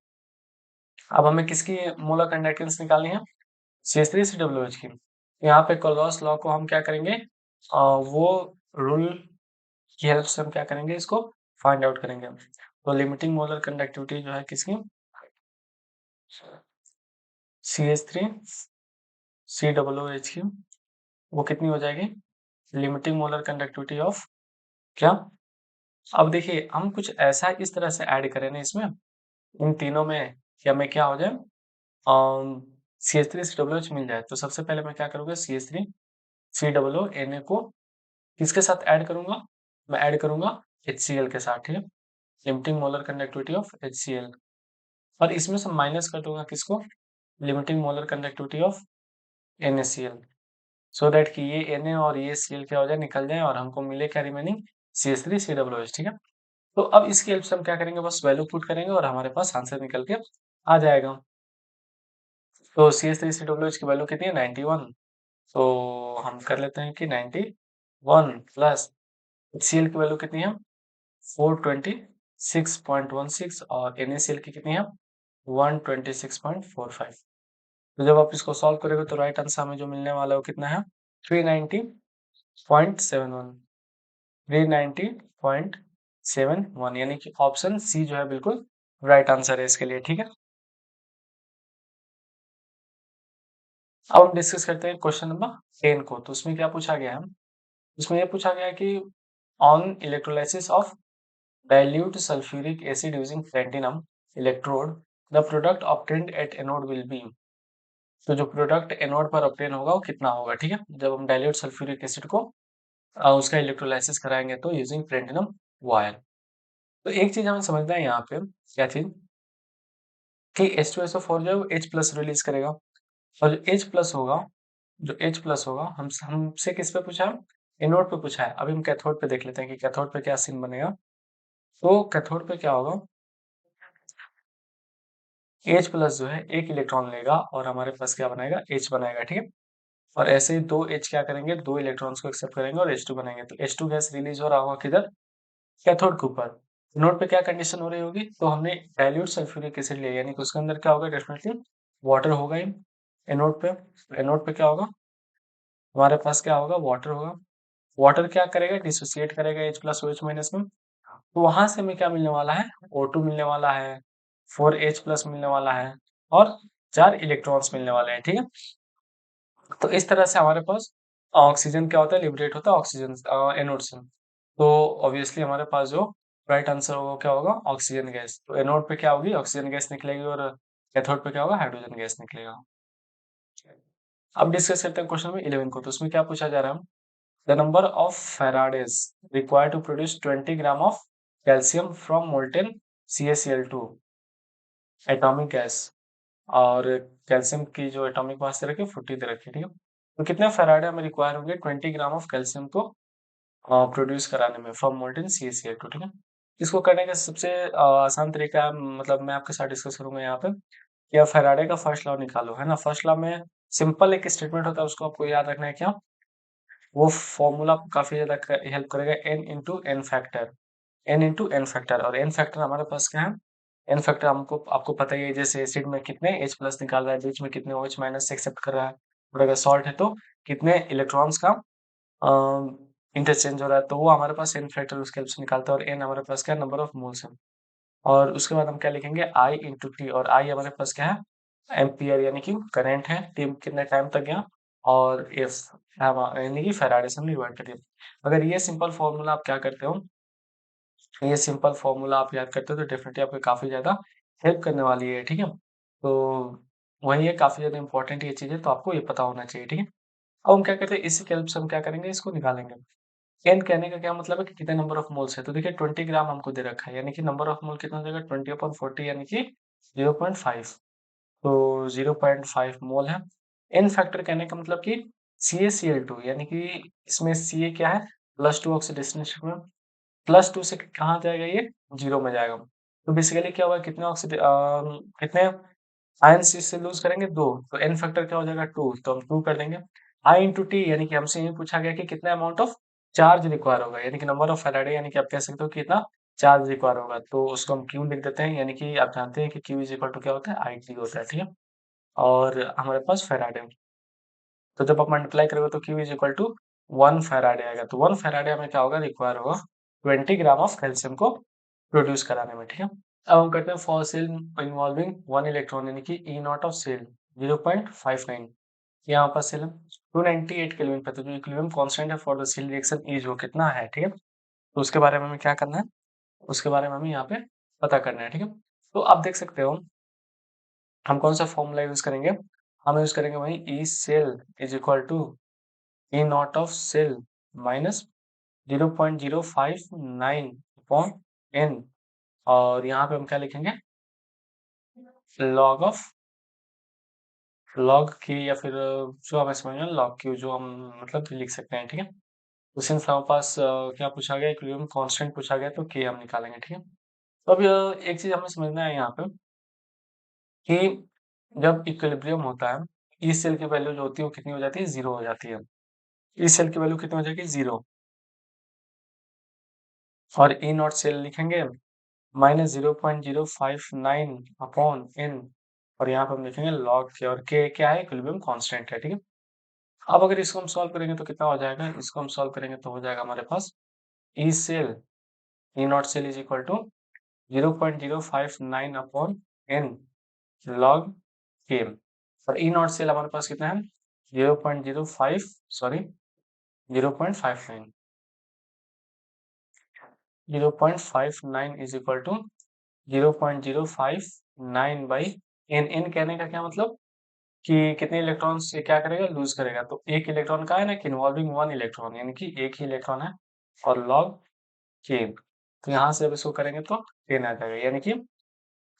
Speaker 1: अब हमें किसकी मोलर कंडक्टेंस निकालनी है, CH3COOH की। यहाँ पे कोलॉस लॉ को हम क्या करेंगे, वो रूल की हेल्प से हम क्या करेंगे, इसको फाइंड आउट करेंगे। तो लिमिटिंग मोलर कंडक्टिविटी जो है किसकी, CH3COOH की, वो कितनी हो जाएगी, लिमिटिंग मोलर कंडक्टिविटी ऑफ क्या। अब देखिए हम कुछ ऐसा इस तरह से ऐड करें ना इसमें, इन तीनों में कि हमें क्या हो जाए, CH3COOH मिल जाए। तो सबसे पहले मैं क्या करूँगा, CH3COONA को किसके साथ ऐड करूँगा, मैं ऐड करूँगा HCl के साथ, ठीक है। Limiting molar conductivity of HCl और इसमें से माइनस कर दूंगा किसको, limiting molar conductivity of NaCl so that कि ये Na और ये Cl क्या हो जाए, निकल जाए और हमको मिले क्या रिमेनिंग CH3COOH, ठीक है। तो अब इसकी हेल्प से हम क्या करेंगे, बस वैल्यू पुट करेंगे और हमारे पास आंसर निकल के आ जाएगा। तो CH3COOH की वैल्यू कितनी है 91, तो हम कर लेते हैं कि 91 प्लस HCl की वैल्यू कितनी है 426.16 और NaCl की कितनी है 126.45। तो जब आप इसको सॉल्व करेंगे तो राइट आंसर हमें जो मिलने वाला है वो कितना है 390.71 390.71 यानी कि ऑप्शन सी जो है बिल्कुल राइट आंसर है इसके लिए, ठीक है। अब हम डिस्कस करते हैं क्वेश्चन नंबर 10 को। तो उसमें क्या पूछा गया है, उसमें ये पूछा गया है कि on electrolysis of dilute sulfuric acid using platinum electrode the product obtained at anode will be। तो जो प्रोडक्ट एनोड पर ऑब्टेन होगा वो कितना होगा, ठीक है, जब हम डाइल्यूट सल्फ्यूरिक एसिड को उसका इलेक्ट्रोलाइसिस कराएंगे तो यूजिंग प्लेटिनम वायर। तो एक चीज हमें समझना है यहाँ पे, क्या चीज कि H2SO4 जो है वो H प्लस रिलीज करेगा और जो H प्लस होगा, जो H प्लस होगा हमसे किस पे पूछा है, एनोड पे पूछा है। अभी हम कैथोड पे देख लेते हैं कि कैथोड पे क्या सीन बनेगा। तो कैथोड पे क्या होगा, H प्लस जो है एक इलेक्ट्रॉन लेगा और हमारे पास क्या बनाएगा H बनाएगा, ठीक है। और ऐसे ही दो H क्या करेंगे, दो इलेक्ट्रॉन्स को एक्सेप्ट करेंगे और H2 बनाएंगे। तो H2 गैस रिलीज हो रहा होगा किधर, कैथोड के ऊपर। नोड पे क्या कंडीशन हो रही होगी, तो हमने डाइल्यूट सल्फ्यूरिक एसिड लिया यानी कि उसके अंदर क्या होगा, डेफिनेटली वाटर होगा ही एनोड पे। एनोड पे क्या होगा, हमारे पास क्या होगा, वाटर होगा। वाटर क्या करेगा, डिसोसिएट करेगा H प्लस OH माइनस में। तो वहां से हमें क्या मिलने वाला है, O2 मिलने वाला है। 4H प्लस मिलने वाला है और 4 इलेक्ट्रॉन्स मिलने वाले हैं, ठीक है? तो इस तरह से हमारे पास ऑक्सीजन क्या होता है, लिबरेट होता है ऑक्सीजन एनोड से। तो ऑब्वियसली हमारे पास जो राइट आंसर होगा वो क्या होगा, ऑक्सीजन गैस। तो एनोड पे क्या होगी, ऑक्सीजन गैस निकलेगी और कैथोड पे क्या होगा, हाइड्रोजन गैस निकलेगा। अब डिस्कस करते हैं क्वेश्चन नंबर 11 को। तो उसमें क्या पूछा जा रहा है, the number of faradays required to produce 20 gram of calcium from molten CaCl2 atomic gas. और कैल्शियम की जो एटॉमिक मास दे रखी है 40 दे रखी है, ठीक है? तो कितने फेराडे हमें रिक्वायर होंगे 20 ग्राम ऑफ कैल्शियम को प्रोड्यूस कराने में फ्रॉम मोल्टेन CaCl2, ठीक है? इसको करने का सबसे आसान तरीका है, मतलब मैं आपके साथ डिस्कस करूंगा यहाँ पे, कि आप फेराडे का फर्स्ट लॉ निकालो, है ना? फर्स्ट लॉ में सिंपल एक स्टेटमेंट होता है, उसको आपको याद रखना है क्या, वो फॉर्मूला आपको काफी ज्यादा हेल्प करेगा, n into n factor, n into n factor. और एन फैक्टर हमारे पास क्या है, एन फैक्टर हमको आपको पता ही है, जैसे एसिड में कितने H प्लस निकाल रहा है, बीच में कितने OH माइनस एक्सेप्ट कर रहा है, और अगर सॉल्ट है तो कितने इलेक्ट्रॉन्स का इंटरचेंज हो रहा है, तो वो हमारे पास एन फैक्टर उसके हेल्प से निकालता है। और एन हमारे पास क्या है, नंबर ऑफ मोल्स है। और उसके बाद हम क्या लिखेंगे, I इंटू टी, और I हमारे पास क्या है, एम्पियर यानी कि करंट है, टी कितने टाइम तक गया, और एफ यानी कि फैराडे से हमने डिवाइड कर दिया। अगर ये सिंपल फॉर्मूला आप क्या करते हो, ये सिंपल फॉर्मूला आप याद करते हो तो डेफिनेटली आपको काफी ज्यादा हेल्प करने वाली है, ठीक है? तो वही है, काफी ज्यादा इंपॉर्टेंट ये चीज है, तो आपको ये पता होना चाहिए, ठीक है? अब हम क्या करते हैं, इसी के हेल्प से हम क्या करेंगे, इसको निकालेंगे। एन कहने का क्या मतलब है कि कितने नंबर ऑफ मोल्स है, तो देखिए 20 ग्राम हमको दे रखा है, यानी कि नंबर ऑफ मोल कितना हो जाएगा, 20/40 यानी कि 0.5। तो 0.5 मोल है। एन फैक्टर कहने का मतलब कि CaCl2 यानी कि इसमें Ca क्या है, +2 ऑक्सीडेशन में, +2 से कहाँ जाएगा ये, 0 में जाएगा। तो बेसिकली क्या हुआ, कितने आयंस इससे लूज करेंगे, 2। तो एन फैक्टर क्या हो जाएगा, 2, तो हम 2 कर देंगे। आई इंटू टी यानी कि हमसे ये पूछा गया कि कितना अमाउंट ऑफ चार्ज रिक्वायर होगा, यानी कि नंबर ऑफ फैराडे, यानी कि आप कह सकते हो कि कितना चार्ज रिक्वायर होगा, तो उसको हम क्यू लिख देते हैं, यानी कि आप जानते हैं कि क्यू इज इक्वल टू क्या होता है, आई टी होता है, ठीक है? और हमारे पास फैराडे, तो जब आप मल्टीप्लाई करोगे तो Q is equal to 1 faraday आएगा। तो 1 फैराडे हमें क्या होगा, रिक्वायर होगा 20 ग्राम ऑफ कैल्शियम को प्रोड्यूस कराने में, ठीक है? अब हम करते हैं फॉर सेल इन्वॉल्विंग 1 इलेक्ट्रॉन, यानी कि ई नॉट ऑफ सेल 0.59, यहाँ पर सेल 298 केल्विन पे, तो जो इक्विलिब्रियम कांस्टेंट है for the cell reaction is वो कितना है, ठीक है? तो उसके बारे में हमें क्या करना है, उसके बारे में हमें यहाँ पे पता करना है, ठीक है? तो आप देख सकते हो हम कौन सा फॉर्मूला यूज करेंगे, हम यूज करेंगे वही E cell is equal to E naught of cell minus 0.059 upon n, और यहाँ पे हम क्या लिखेंगे, लॉग ऑफ लॉग की, या फिर जो हमें समझ में लॉग क्यू, जो हम मतलब लिख सकते हैं, ठीक है? तो सिंस हमारे पास क्या पूछा गया, इक्विलिब्रियम कांस्टेंट पूछा गया, तो के हम निकालेंगे, ठीक है? तो अब एक चीज हमें समझना है यहाँ पे कि जब इक्विलिब्रियम होता है, ई सेल की वैल्यू जो होती है वो कितनी हो जाती है, 0 हो जाती है। ई सेल की वैल्यू कितनी हो जाएगी, 0। और ई नॉट सेल लिखेंगे -0.059 अपॉन एन, और यहाँ पे हम लिखेंगे लॉग के, और के क्या है, इक्विलिब्रियम कांस्टेंट है, ठीक है? अब अगर इसको हम सॉल्व करेंगे तो कितना हो जाएगा, इसको हम सॉल्व करेंगे तो हो जाएगा हमारे पास E cell E not cell is equal to 0.059 upon n log के, और ई नॉट सेल हमारे पास कितना है, 0.05, sorry 0.59, 0.59 is equal to 0.059 by n. N कहने का क्या मतलब कि कितने इलेक्ट्रॉन से क्या करेगा, लूज करेगा। तो एक इलेक्ट्रॉन का है ना कि इन्वॉल्विंग 1 इलेक्ट्रॉन, यानी कि एक ही इलेक्ट्रॉन है, और लॉग के, तो यहाँ से अब इसको करेंगे तो 10 आ जाएगा, यानी कि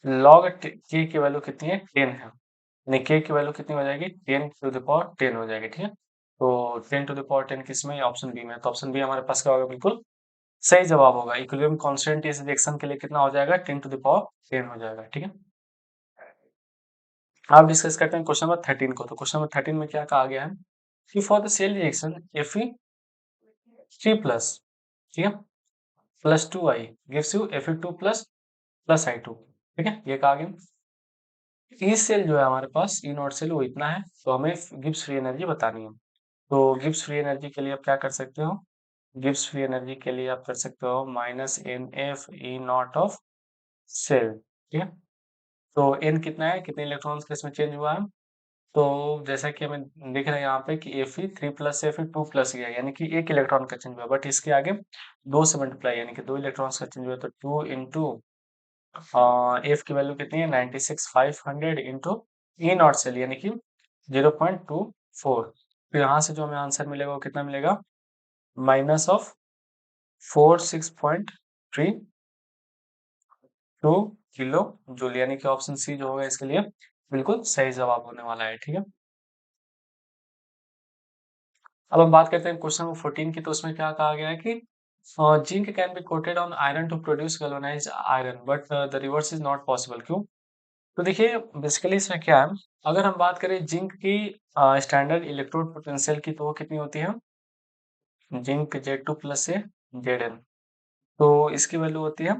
Speaker 1: लॉग के की वैल्यू कितनी है, 10 है, यानी के की वैल्यू कितनी हो जाएगी, 10 to the power 10 हो जाएगी, ठीक है? तो 10 to the power 10 किसमें, ऑप्शन बी में, तो ऑप्शन बी हमारे पास क्या होगा, बिल्कुल सही जवाब होगा। इक्विलिब्रियम कांस्टेंट इस रिएक्शन के लिए कितना हो जाएगा, 10 to the power 10 हो जाएगा, ठीक है? आप डिस्कस करते हैं क्वेश्चन नंबर 13 को। तो क्वेश्चन नंबर 13 में क्या कहा गया है कि for the cell reaction Fe3+, ठीक है, +2i gives you Fe2 plus I2, ठीक है, ये कहा गया। ई सेल जो है हमारे पास, ई नॉट सेल वो इतना है, तो हमें गिब्स फ्री एनर्जी बतानी है। तो गिब्स फ्री एनर्जी के लिए आप क्या कर सकते हो, गिब्स फ्री एनर्जी के लिए आप कर सकते हो -NF E naught of cell, ठीक है? तो n कितना है, कितने इलेक्ट्रॉन्स का इसमें चेंज हुआ है? तो जैसा कि हमें दिख रहा है यहाँ पे कि Fe 3 plus Fe 2 plus E है, यानी कि 1 इलेक्ट्रॉन का चेंज हुआ, बट इसके आगे 2 से मल्टीप्लाई यानी कि 2 इलेक्ट्रॉन्स का चेंज हुआ, तो 2 इंटू F की वैल्यू कितनी है 96,500 इंटू ई नॉट सेल यानी कि 0.24। तो यहाँ से जो हमें आंसर मिलेगा वो कितना मिलेगा, माइनस ऑफ 46.32 किलो जूल, यानी कि ऑप्शन सी जो होगा इसके लिए बिल्कुल सही जवाब होने वाला है। ठीक है, अब हम बात करते हैं क्वेश्चन नंबर 14 की। तो उसमें क्या कहा गया है कि zinc can be coated on iron to produce galvanised iron but the reverse is not possible. क्यों? तो देखिए बेसिकली इसमें क्या है, अगर हम बात करें जिंक की स्टैंडर्ड इलेक्ट्रोड पोटेंशियल की, तो वो कितनी होती है, जिंक Z2 प्लस से Zn, तो इसकी वैल्यू होती है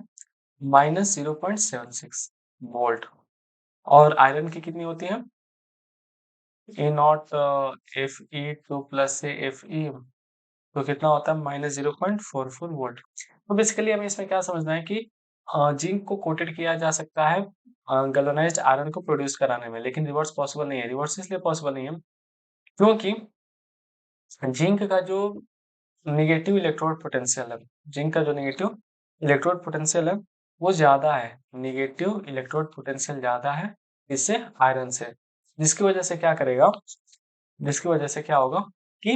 Speaker 1: -0.76 वोल्ट। और आयरन की कितनी होती है, ए नॉट Fe2 प्लस से Fe, तो कितना होता है -0.44 वोल्ट। तो बेसिकली हमें इसमें क्या समझना है कि जिंक को कोटेड किया जा सकता है गैल्वेनाइज्ड आयरन को प्रोड्यूस कराने में, लेकिन रिवर्स पॉसिबल नहीं है। रिवर्स इसलिए पॉसिबल नहीं है क्योंकि जिंक का जो नेगेटिव इलेक्ट्रोड पोटेंशियल है, जिंक का जो नेगेटिव इलेक्ट्रोड पोटेंशियल है वो ज्यादा है, नेगेटिव इलेक्ट्रोड पोटेंशियल ज्यादा है इससे आयरन से, जिसकी वजह से क्या करेगा, जिसकी वजह से क्या होगा कि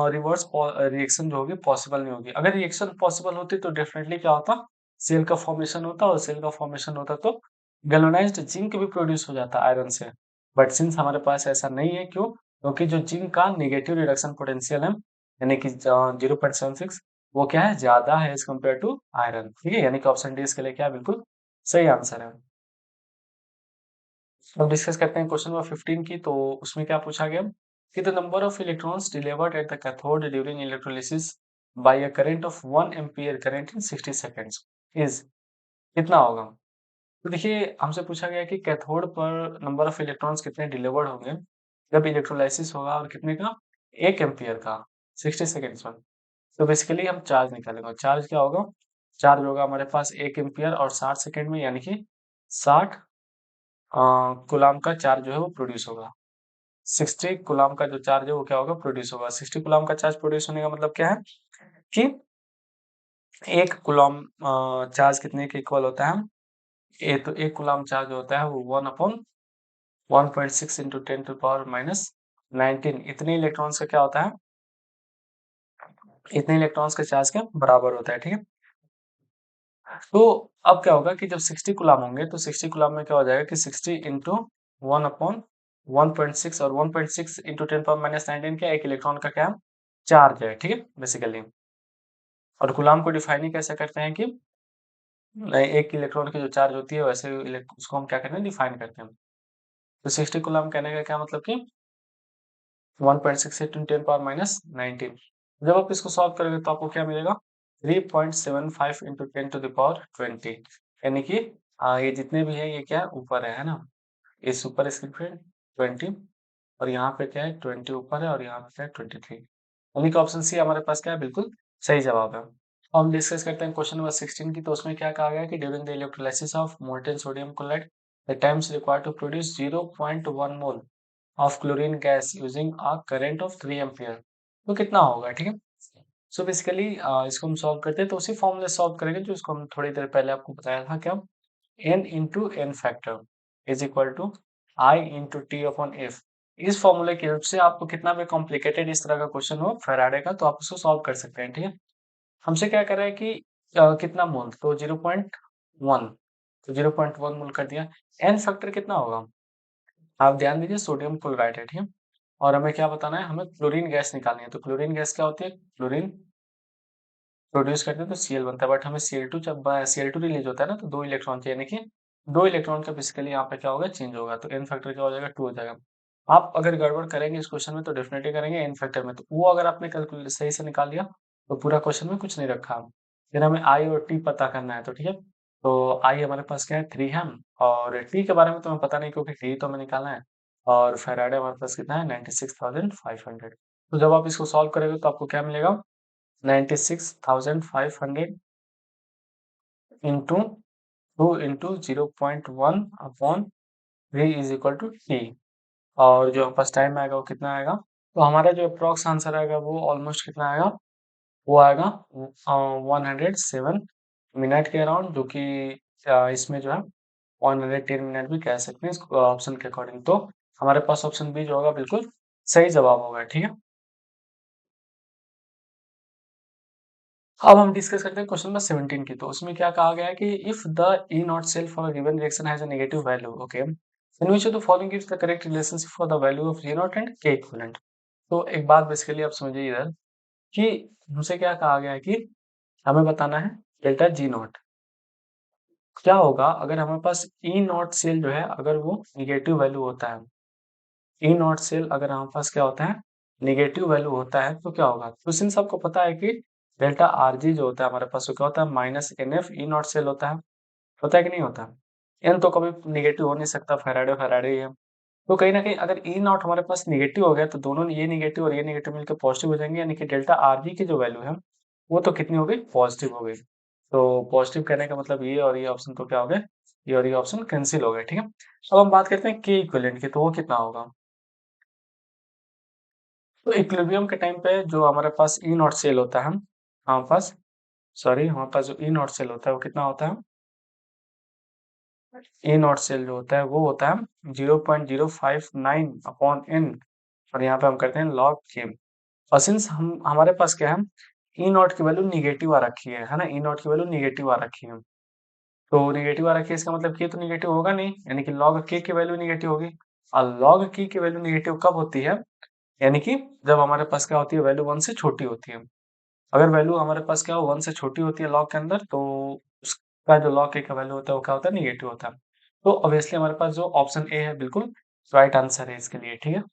Speaker 1: रिवर्स रिएक्शन जो होगी पॉसिबल नहीं होगी। अगर रिएक्शन पॉसिबल होती तो डेफिनेटली क्या होता, सेल का फॉर्मेशन होता, और सेल का फॉर्मेशन होता तो गैल्वेनाइज्ड जिंक भी प्रोड्यूस हो जाता आयरन से। बट सिंस हमारे पास ऐसा नहीं है, क्यों? क्योंकि जो जिंक का नेगेटिव रिडक्शन पोटेंशियल है यानी कि 0.76, वो क्या है, ज्यादा है एज कम्पेयर टू आयरन। ठीक है, यानी कि ऑप्शन डी इसके लिए क्या है, बिल्कुल सही आंसर है। अब डिस्कस करते हैं क्वेश्चन नंबर 15 की। तो उसमें क्या पूछा गया कि the number of electrons delivered at the cathode during electrolysis by a current of 1 ampere current in 60 seconds is, कितना होगा? तो देखिए हमसे पूछा गया कि कैथोड पर नंबर ऑफ इलेक्ट्रॉन्स कितने डिलीवर्ड होंगे जब इलेक्ट्रोलाइसिस होगा, और कितने का, 1 एम्पीयर का 60 सेकंड्स में। तो बेसिकली हम चार्ज निकालेंगे, चार्ज क्या होगा, चार्ज होगा हमारे पास 1 एम्पीयर और 60 सेकंड में, यानी कि 60 कूलाम का चार्ज जो है वो प्रोड्यूस होगा। 60 कूलाम का जो चार्ज है वो क्या होगा, प्रोड्यूस होगा। 60 कूलाम का चार्ज प्रोड्यूस होने का मतलब क्या है कि 1 कूलाम चार्ज कितने के इक्वल होता है, ये तो 1 कूलाम चार्ज होता है वो 1/1.6 इंटू 10 टू पावर माइनस 19, इतने इलेक्ट्रॉन्स का क्या होता है, इतने इलेक्ट्रॉन्स के चार्ज के बराबर होता है। ठीक है, तो अब क्या होगा कि जब 60 कूलाम होंगे तो 60 कूलाम में क्या हो जाएगा कि 60 इंटू 1/1.6, और 1.6 इंटू 10 पावर माइनस 19 क्या, एक इलेक्ट्रॉन का क्या चार्ज है। ठीक है, बेसिकली। और कूलाम को डिफाइन ही कैसे करते हैं कि एक इलेक्ट्रॉन की जो चार्ज होती है वैसे उसको हम क्या करते हैं, डिफाइन करते हैं। तो 60 कूलाम कहने का क्या मतलब कि 1.6 इंटू 10 पावर माइनस 19। जब आप इसको सॉल्व करोगे तो आपको क्या मिलेगा, 3.75 इंटू 10 टू द पावर 20, यानी कि ये जितने भी है ये क्या है, ऊपर है ना, ये सुपर स्क्रिप्ट 20, और यहाँ पे क्या है 20 ऊपर है, और यहाँ पे क्या है 23, यानी कि ऑप्शन सी हमारे पास क्या है, बिल्कुल सही जवाब है। अब हम डिस्कस करते हैं क्वेश्चन नंबर 16 की। तो उसमें क्या कहा गया है कि during the electrolysis of molten sodium chloride the times required to produce 0.1 mole of chlorine gas using a current of 3 ampere, तो कितना होगा? ठीक है, सो बेसिकली इसको हम सॉल्व करते हैं तो उसी फॉर्मूले से सॉल्व करेंगे जो इसको हम थोड़ी देर पहले आपको बताया था, क्या, n into n factor is equal to I into T upon F. इस फॉर्मूले की हेल्प से आपको कितना भी कॉम्प्लिकेटेड इस तरह का क्वेश्चन हो फैराडे का, तो आप उसको सॉल्व कर सकते हैं। ठीक है, हमसे क्या कर रहा है कि कितना मोल, तो 0.1, तो 0.1 मोल कर दिया। एन फैक्टर कितना होगा, आप ध्यान दीजिए, सोडियम क्लोराइड है। ठीक है, और हमें क्या बताना है, हमें क्लोरीन गैस निकालनी है। तो क्लोरीन गैस क्या होती है, क्लोरीन प्रोड्यूस करते हैं तो Cl बनता है, बट हमें Cl2 जब Cl2 रिलीज होता है ना, तो 2 इलेक्ट्रॉन चाहिए, यानी कि 2 इलेक्ट्रॉन का बेसिकली यहाँ पे क्या होगा, चेंज होगा। तो एन फैक्टर क्या हो जाएगा, 2 हो जाएगा। आप अगर गड़बड़ करेंगे इस क्वेश्चन में तो डेफिनेटली करेंगे एन फैक्टर में, तो वो अगर आपने कैलकुलेट सही से निकाल लिया तो पूरा क्वेश्चन में कुछ नहीं रखा। फिर हमें आई और टी पता करना है, तो ठीक है, तो आई हमारे पास क्या है 3 है, और टी के बारे में तो हमें पता नहीं क्योंकि टी तो हमें निकालना है, और फैराडे हमारे पास कितना है 96,500। तो जब आप इसको सॉल्व करेंगे तो आपको क्या मिलेगा, 96,500 into 2 into 0.1 upon v is equal to T. और जो पास टाइम आएगा वो कितना आएगा, तो हमारा जो अप्रॉक्स आंसर आएगा वो ऑलमोस्ट कितना आएगा, वो आएगा 107 मिनट के अराउंड, जो कि इसमें जो है 110 मिनट भी कह सकते हैं इस ऑप्शन के अकॉर्डिंग। तो हमारे पास ऑप्शन बी जो होगा बिल्कुल सही जवाब होगा, ठीक है। अब हम डिस्कस करते हैं क्वेश्चन नंबर 17 की। तो उसमें क्या कहा गया है कि if the E not cell for a given reaction has a negative value, okay, then which of the following gives the correct relationship for the value of G naught and K equivalent. तो एक बात basically आप समझिए इधर कि हमसे क्या कहा गया है कि हमें बताना है डेल्टा जी नॉट। क्या होगा अगर हमारे पास ई नॉट सेल जो है अगर वो निगेटिव वैल्यू होता है, ई नॉट सेल अगर हमारे पास क्या होता है, नेगेटिव वैल्यू होता है, तो क्या होगा, तो सिंस आपको पता है कि डेल्टा आर जी जो होता है हमारे पास वो क्या होता है, minus n F E not cell होता है कि नहीं होता। एन तो कभी नेगेटिव हो नहीं सकता, फेराडे फेराडे ही है। तो कहीं ना कहीं अगर ई नॉट हमारे पास नेगेटिव हो गया तो दोनों ये नेगेटिव और ये नेगेटिव मिलकर पॉजिटिव हो जाएंगे, यानी कि डेल्टा आर जी की जो वैल्यू है वो तो कितनी हो गई, पॉजिटिव हो गई। तो पॉजिटिव कहने का मतलब ये और ये ऑप्शन तो क्या हो गए, ये और ये ऑप्शन कैंसिल हो गए, ठीक है। अब हम बात करते हैं के इक्विवेलेंट की, तो वो कितना होगा। तो इक्विलिब्रियम के टाइम पे जो हमारे पास ई नॉट सेल होता है, हमारे पास हमारे पास जो ई नॉट सेल होता है वो कितना होता है, ई नॉट सेल जो होता है वो होता है 0.059 अपॉन एन, और यहाँ पे हम करते हैं लॉग के। और सिंस हम हमारे पास क्या है, ई नॉट की वैल्यू निगेटिव आ रखी है ना, ई नॉट की वैल्यू निगेटिव आ रखी है। तो निगेटिव आ रखी है इसका मतलब कि ये तो निगेटिव होगा नहीं, यानी कि लॉग के की वैल्यू निगेटिव होगी। और लॉग की वैल्यू निगेटिव कब होती है, यानी कि जब हमारे पास क्या होती है, वैल्यू 1 से छोटी होती है। अगर वैल्यू हमारे पास क्या हो 1 से छोटी होती है लॉग के अंदर, तो उसका जो लॉग के का वैल्यू होता है वो क्या होता है, निगेटिव होता है। तो ऑब्वियसली हमारे पास जो ऑप्शन ए है बिल्कुल राइट आंसर है इसके लिए, ठीक है।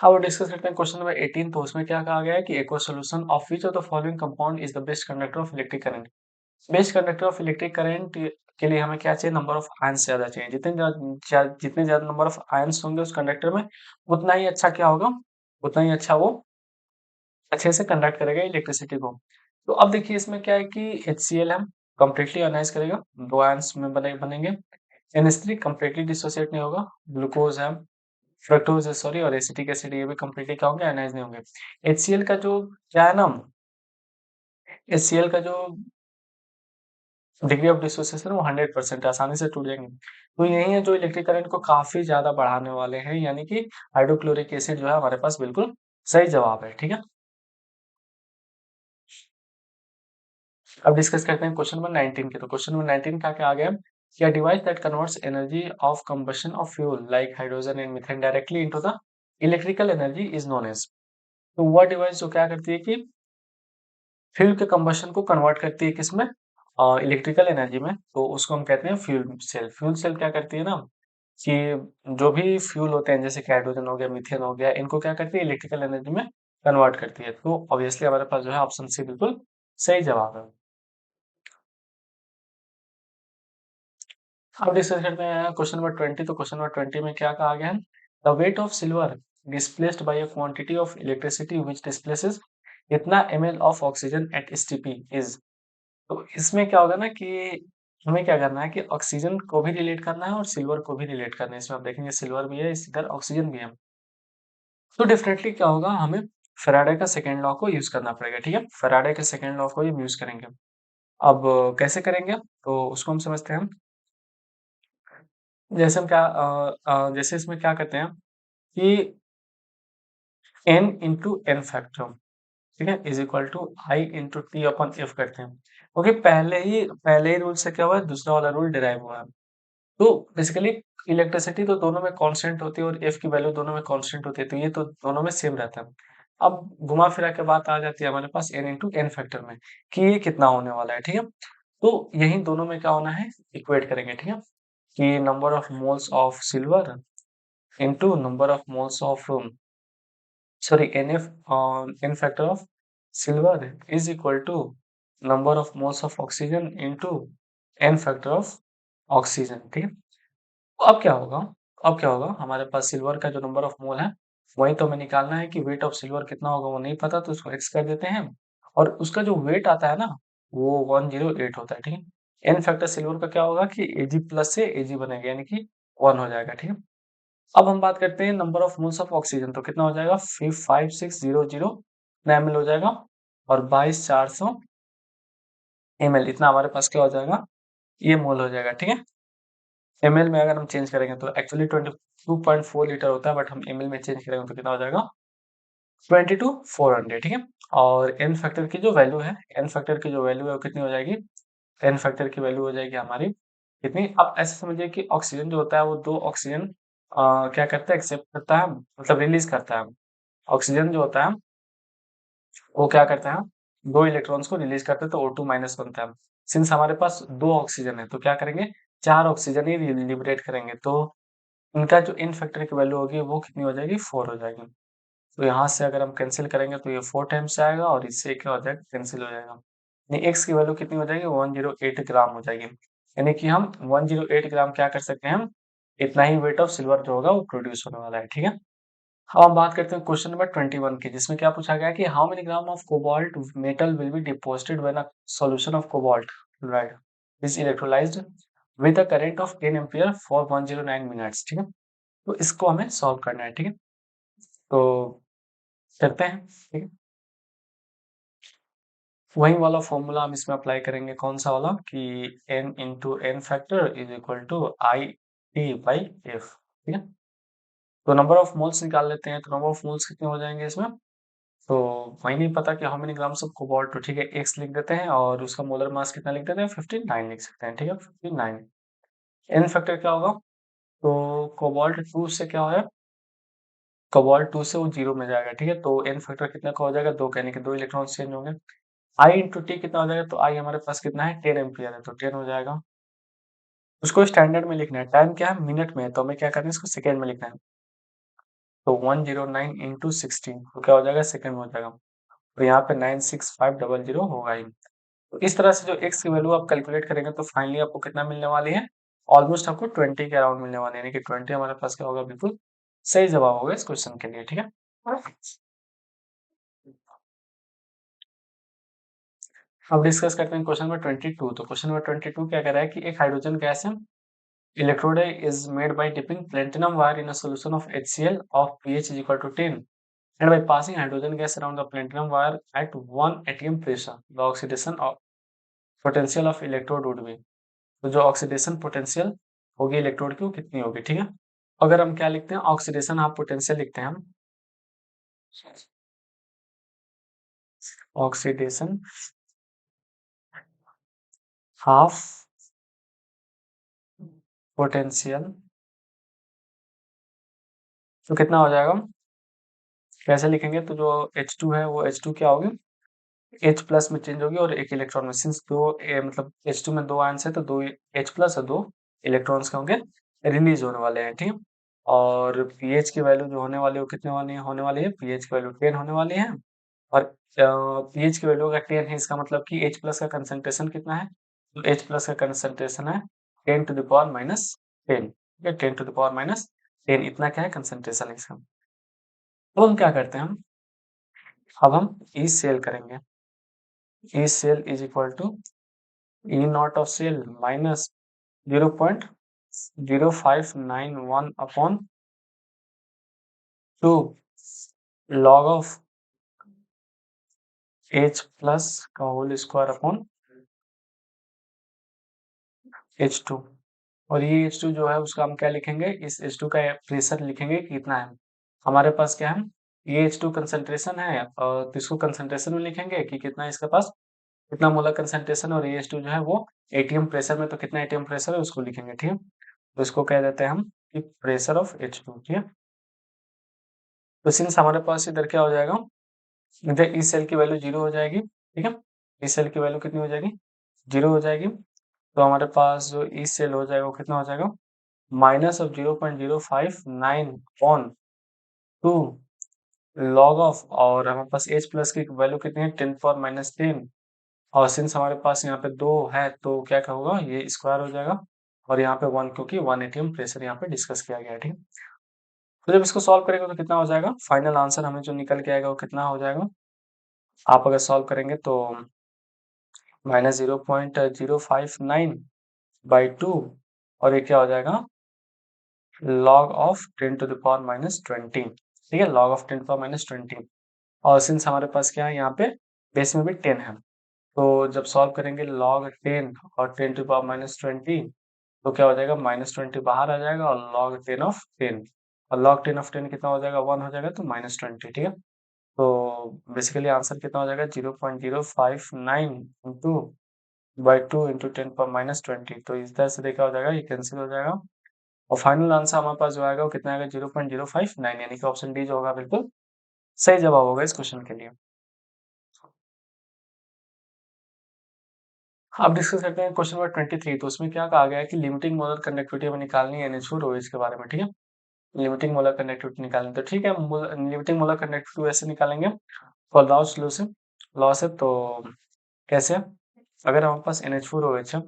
Speaker 1: अब डिस्कस करते हैं क्वेश्चन नंबर 18। तो उसमें क्या कहा गया है कि aqua solution of which of the following compound is the best conductor of electric current. Best conductor of electric current के लिए हमें क्या चाहिए, नंबर ऑफ आयंस ज्यादा चाहिए। जितने ज्यादा नंबर ऑफ आयंस होंगे उस कंडक्टर में, उतना ही अच्छा क्या होगा, उतना ही अच्छा वो अच्छे से कंडक्ट करेगा इलेक्ट्रिसिटी को। तो अब देखिए इसमें क्या है कि HCl है, कंप्लीटली अनाइज करेगा, दो आयंस में बनेंगे। NH3 कंप्लीटली डिसोसिएट नहीं होगा, ग्लूकोज है, फ्रक्टोज है सॉरी, और एसिटिक एसिड ये भी कंप्लीटली क्या होंगे, अनाइज नहीं होंगे। HCl का जो क्या है ना, HCl का जो डिग्री ऑफ डिसोसिएशन वो 100% आसानी से टूट जाएंगे। तो यही है जो इलेक्ट्रिक करंट को काफी ज्यादा बढ़ाने वाले हैं, यानी कि हाइड्रोक्लोरिक एसिड जो है हमारे पास बिल्कुल सही जवाब है, ठीक है। अब डिस्कस करते हैं क्वेश्चन नंबर 19 के। तो क्वेश्चन नंबर 19 का क्या आ गया, कि device that converts energy of combustion of fuel like hydrogen and methane directly into the electrical energy is known as. तो वह डिवाइस जो क्या करती है कि फ्यूल के कंबशन को कन्वर्ट करती है किसमें, इलेक्ट्रिकल एनर्जी में, तो उसको हम कहते हैं फ्यूल सेल। फ्यूल सेल क्या करती है ना, कि जो भी फ्यूल होते हैं जैसे कि हाइड्रोजन हो गया, मीथेन हो गया, इनको क्या करती है, इलेक्ट्रिकल एनर्जी में कन्वर्ट करती है। तो ऑब्वियसली हमारे पास जो है ऑप्शन सी बिल्कुल सही जवाब है। अब डिस्कस करते हैं क्वेश्चन नंबर 20। तो क्वेश्चन नंबर 20 में क्या कहा गया है, the weight of silver displaced by a quantity of electricity which displaces इतना ml of oxygen at STP is. तो इसमें क्या होगा ना कि हमें क्या करना है कि ऑक्सीजन को भी रिलेट करना है और सिल्वर को भी रिलेट करना है। इसमें आप देखेंगे सिल्वर भी है, इस इधर ऑक्सीजन भी है। तो डेफिनेटली क्या होगा, हमें फैराडे का सेकेंड लॉ को यूज करना पड़ेगा, ठीक है। फैराडे के सेकेंड लॉ को ही यूज करेंगे। अब कैसे करेंगे, तो उसको हम समझते हैं। जैसे हम जैसे इसमें क्या करते हैं कि n इंटू एन फैक्टर, ठीक है, is equal to I into T upon F करते हैं। ओके, पहले ही रूल से क्या हुआ है, दूसरा वाला रूल डिराइव हुआ है। तो बेसिकली इलेक्ट्रिसिटी तो दोनों में कांस्टेंट होती है और एफ की वैल्यू दोनों में कांस्टेंट होती है, तो ये तो दोनों में सेम रहता है। अब घुमा फिरा के बात आ जाती है हमारे पास n इंटू एन फैक्टर में, कि ये कितना होने वाला है, ठीक है। तो यही दोनों में क्या होना है, इक्वेट करेंगे, ठीक है, कि number of moles of silver into number of moles of sorry NF n factor of silver is equal to number of moles of oxygen into n factor of oxygen, ठीक है। तो अब क्या होगा हमारे पास सिल्वर का जो नंबर ऑफ मोल है वही तो हमें निकालना है, कि वेट ऑफ सिल्वर कितना होगा वो नहीं पता, तो उसको x कर देते हैं। और उसका जो वेट आता है ना, वो 108 होता है, ठीक है। एन फैक्टर सिल्वर का क्या होगा कि एजी प्लस से एजी बनेगा, यानी कि 1 हो जाएगा, ठीक है। अब हम बात करते हैं number of moles of oxygen, तो कितना हो जाएगा 5600 ml हो जाएगा, और 22400 ml इतना हमारे पास क्या हो जाएगा, ये मोल हो जाएगा, ठीक है। ml में अगर हम चेंज करेंगे तो एक्चुअली 22.4 लीटर होता है, बट हम ml में चेंज करेंगे तो कितना हो जाएगा 22,400, ठीक है। और एन फैक्टर की जो वैल्यू है, एन फैक्टर की जो वैल्यू है वो कितनी हो जाएगी, एन फैक्टर की वैल्यू हो जाएगी हमारी कितनी। अब ऐसे समझिए कि ऑक्सीजन जो होता है वो 2 ऑक्सीजन क्या करता है, एक्सेप्ट करता है, मतलब रिलीज करता है। ऑक्सीजन जो होता है वो क्या करता है, 2 इलेक्ट्रॉन्स को रिलीज करता है, तो O2 माइनस बनता है। सिंस हमारे पास 2 ऑक्सीजन है तो क्या करेंगे, 4 ऑक्सीजन ही लिबरेट करेंगे, तो इनका जो इन फैक्टर की वैल्यू होगी वो कितनी हो जाएगी, 4 हो जाएगी। तो यहाँ से अगर हम कैंसिल करेंगे तो ये 4 टाइम्स आएगा, और इससे क्या हो जाएगा, कैंसिल हो जाएगा। यानी एक्स की वैल्यू कितनी हो जाएगी, 108 ग्राम हो जाएगी। यानी कि हम 108 ग्राम क्या कर सकते हैं, हम इतना ही वेट ऑफ सिल्वर जो होगा वो प्रोड्यूस होने वाला है, ठीक है। अब हम बात करते हैं क्वेश्चन नंबर 21 की, जिसमें क्या पूछा गया है कि how many gram of cobalt metal will be deposited when a solution of cobalt chloride is electrolysed with a current of 10 ampere for 109 minutes, ठीक है। तो इसको हमें सॉल्व करना है, ठीक है। तो करते हैं, ठीक है। वही वाला फॉर्मूला हम इसमें अप्लाई करेंगे, कौन सा वाला कि n into n factor is equal to I T by F, ठीक है। तो नंबर ऑफ मोल्स निकाल लेते हैं, तो नंबर ऑफ मोल्स कितने हो जाएंगे इसमें, तो वही नहीं पता कि how many grams of cobalt, तो ठीक है एक्स लिख देते हैं, और उसका मोलर मास कितना लिख देते हैं, 59 लिख सकते हैं, ठीक है 59। एन फैक्टर क्या होगा, तो कोबाल्ट 2 से क्या है, कोबाल्ट 2 से वो जीरो में जाएगा, ठीक है। तो एन फैक्टर कितना का हो जाएगा, 2, कहने के 2 इलेक्ट्रॉन चेंज होंगे। आई इंटू टी कितना हो जाएगा, तो आई हमारे पास कितना है 10 एम्पियर है, तो 10 हो जाएगा। उसको स्टैंडर्ड में लिखना है, टाइम क्या है मिनट में है, तो हमें क्या करना है, इसको सेकंड में लिखना है। तो 109 इंटू 16 तो क्या हो जाएगा, सेकंड में हो जाएगा। तो यहाँ पे 96500 होगा ही। तो इस तरह से जो एक्स की वैल्यू आप कैलकुलेट करेंगे तो फाइनली आपको कितना मिलने वाली है, ऑलमोस्ट आपको 20 के अराउंड मिलने वाली है, यानी कि 20 हमारे पास क्या होगा, बिल्कुल सही जवाब होगा इस क्वेश्चन के लिए, ठीक है। अब डिस्कस करते हैं क्वेश्चन नंबर 22। तो क्वेश्चन नंबर 22 क्या कह रहा है कि एक हाइड्रोजन गैस है, electrode is made by dipping platinum wire in a solution of HCl of pH is equal to 10 and by passing hydrogen gas around the platinum wire at 1 atm pressure the oxidation of potential of electrode would be। तो जो oxidation potential होगी electrode की वो कितनी होगी, ठीक है। अगर हम क्या लिखते हैं, ऑक्सीडेशन हाफ पोटेंशियल लिखते हैं हम, ऑक्सीडेशन हाफ पोटेंशियल, तो कितना हो जाएगा, कैसे लिखेंगे, तो जो H2 है वो H2 क्या होगी, H प्लस में चेंज होगी, और एक इलेक्ट्रॉन में, सिंस मतलब H2 में 2 आयंस है तो 2 H प्लस और 2 इलेक्ट्रॉन्स क्या होंगे, रिलीज होने वाले हैं, ठीक है। और पीएच की वैल्यू जो होने वाली है वो कितने वाली होने वाली है, पीएच की वैल्यू 10 होने वाली है। और पीएच की वैल्यू अगर 10 है, इसका मतलब कि H प्लस का कंसंट्रेशन कितना है, तो H प्लस का कंसंट्रेशन है 10 टू द पावर माइनस 10, ठीक है 10 टू द पावर माइनस 10 इतना क्या है कंसंट्रेशन है इसका। तो हम क्या करते हैं, अब हम ई सेल करेंगे, E cell is equal to E naught of cell minus 0.0591 upon 2 log of H plus का होल स्क्वायर अपॉन H2। और ये H2 जो है उसका हम क्या लिखेंगे, इस H2 का प्रेशर लिखेंगे कि कितना है, हमारे पास क्या है, ये H2 कंसंट्रेशन है, और तो इसको कंसंट्रेशन में लिखेंगे कि कितना है इसके पास, कितना मोलर कंसंट्रेशन, और ये H2 जो है वो एटीएम प्रेशर में, तो कितना एटीएम प्रेशर है उसको लिखेंगे, ठीक है। तो इसको कह देते हैं हम कि प्रेशर ऑफ H2, ठीक है। तो सिंस हमारे पास इधर क्या हो जाएगा, इधर इस सेल की वैल्यू 0 हो जाएगी, ठीक है। इस सेल की वैल्यू कितनी हो जाएगी, 0 हो जाएगी। तो हमारे पास जो इस सेल हो जाएगा वो कितना हो जाएगा, minus of 0.059 upon 2 log of, और हमारे पास H प्लस की वैल्यू कितनी है 10 पावर माइनस 10, और सिंस हमारे पास यहाँ पे 2 है तो क्या क्या होगा, ये स्क्वायर हो जाएगा, और यहाँ पे 1 क्योंकि 1 एटीएम प्रेशर यहाँ पे डिस्कस किया गया है, ठीक है। तो जब इसको सॉल्व करेंगे तो कितना हो जाएगा, फाइनल आंसर हमें जो निकल के आएगा वो कितना हो जाएगा, आप अगर सॉल्व करेंगे तो माइनस 0.059/2 और ये क्या हो जाएगा log of 10 to the power minus 20, ठीक है, log of 10 to the power minus 20। और सिंस हमारे पास क्या है यहाँ पे बेस में भी 10 है, तो जब सॉल्व करेंगे log 10 और 10 to the power minus 20 तो क्या हो जाएगा -20 बाहर आ जाएगा और log 10 of 10 और log 10 of 10 कितना हो जाएगा 1 हो जाएगा तो -20, ठीक है। तो बेसिकली आंसर कितना हो जाएगा 0.059 इंटू बाई 2 इंटू 10 पर -20, तो इस तरह से देखा हो जाएगा, ये कैंसिल हो जाएगा और फाइनल आंसर हमारे पास जो आएगा वो कितना आएगा 0.059, यानी कि ऑप्शन डी जो होगा बिल्कुल सही जवाब होगा इस क्वेश्चन के लिए। अब डिस्कस करते हैं क्वेश्चन नंबर 23। तो उसमें क्या कहा गया है कि लिमिटिंग मोलर कंडक्टिविटी हमें निकालनी है NH4 OH के बारे में, ठीक है। लिमिटिंग मोलर कंडक्टिविटी निकालनी, तो ठीक है, लिमिटिंग मोलर कंडक्टिविटी वैसे निकालेंगे फॉर लॉस लॉ से, तो कैसे, अगर हमारे पास NH4 OH है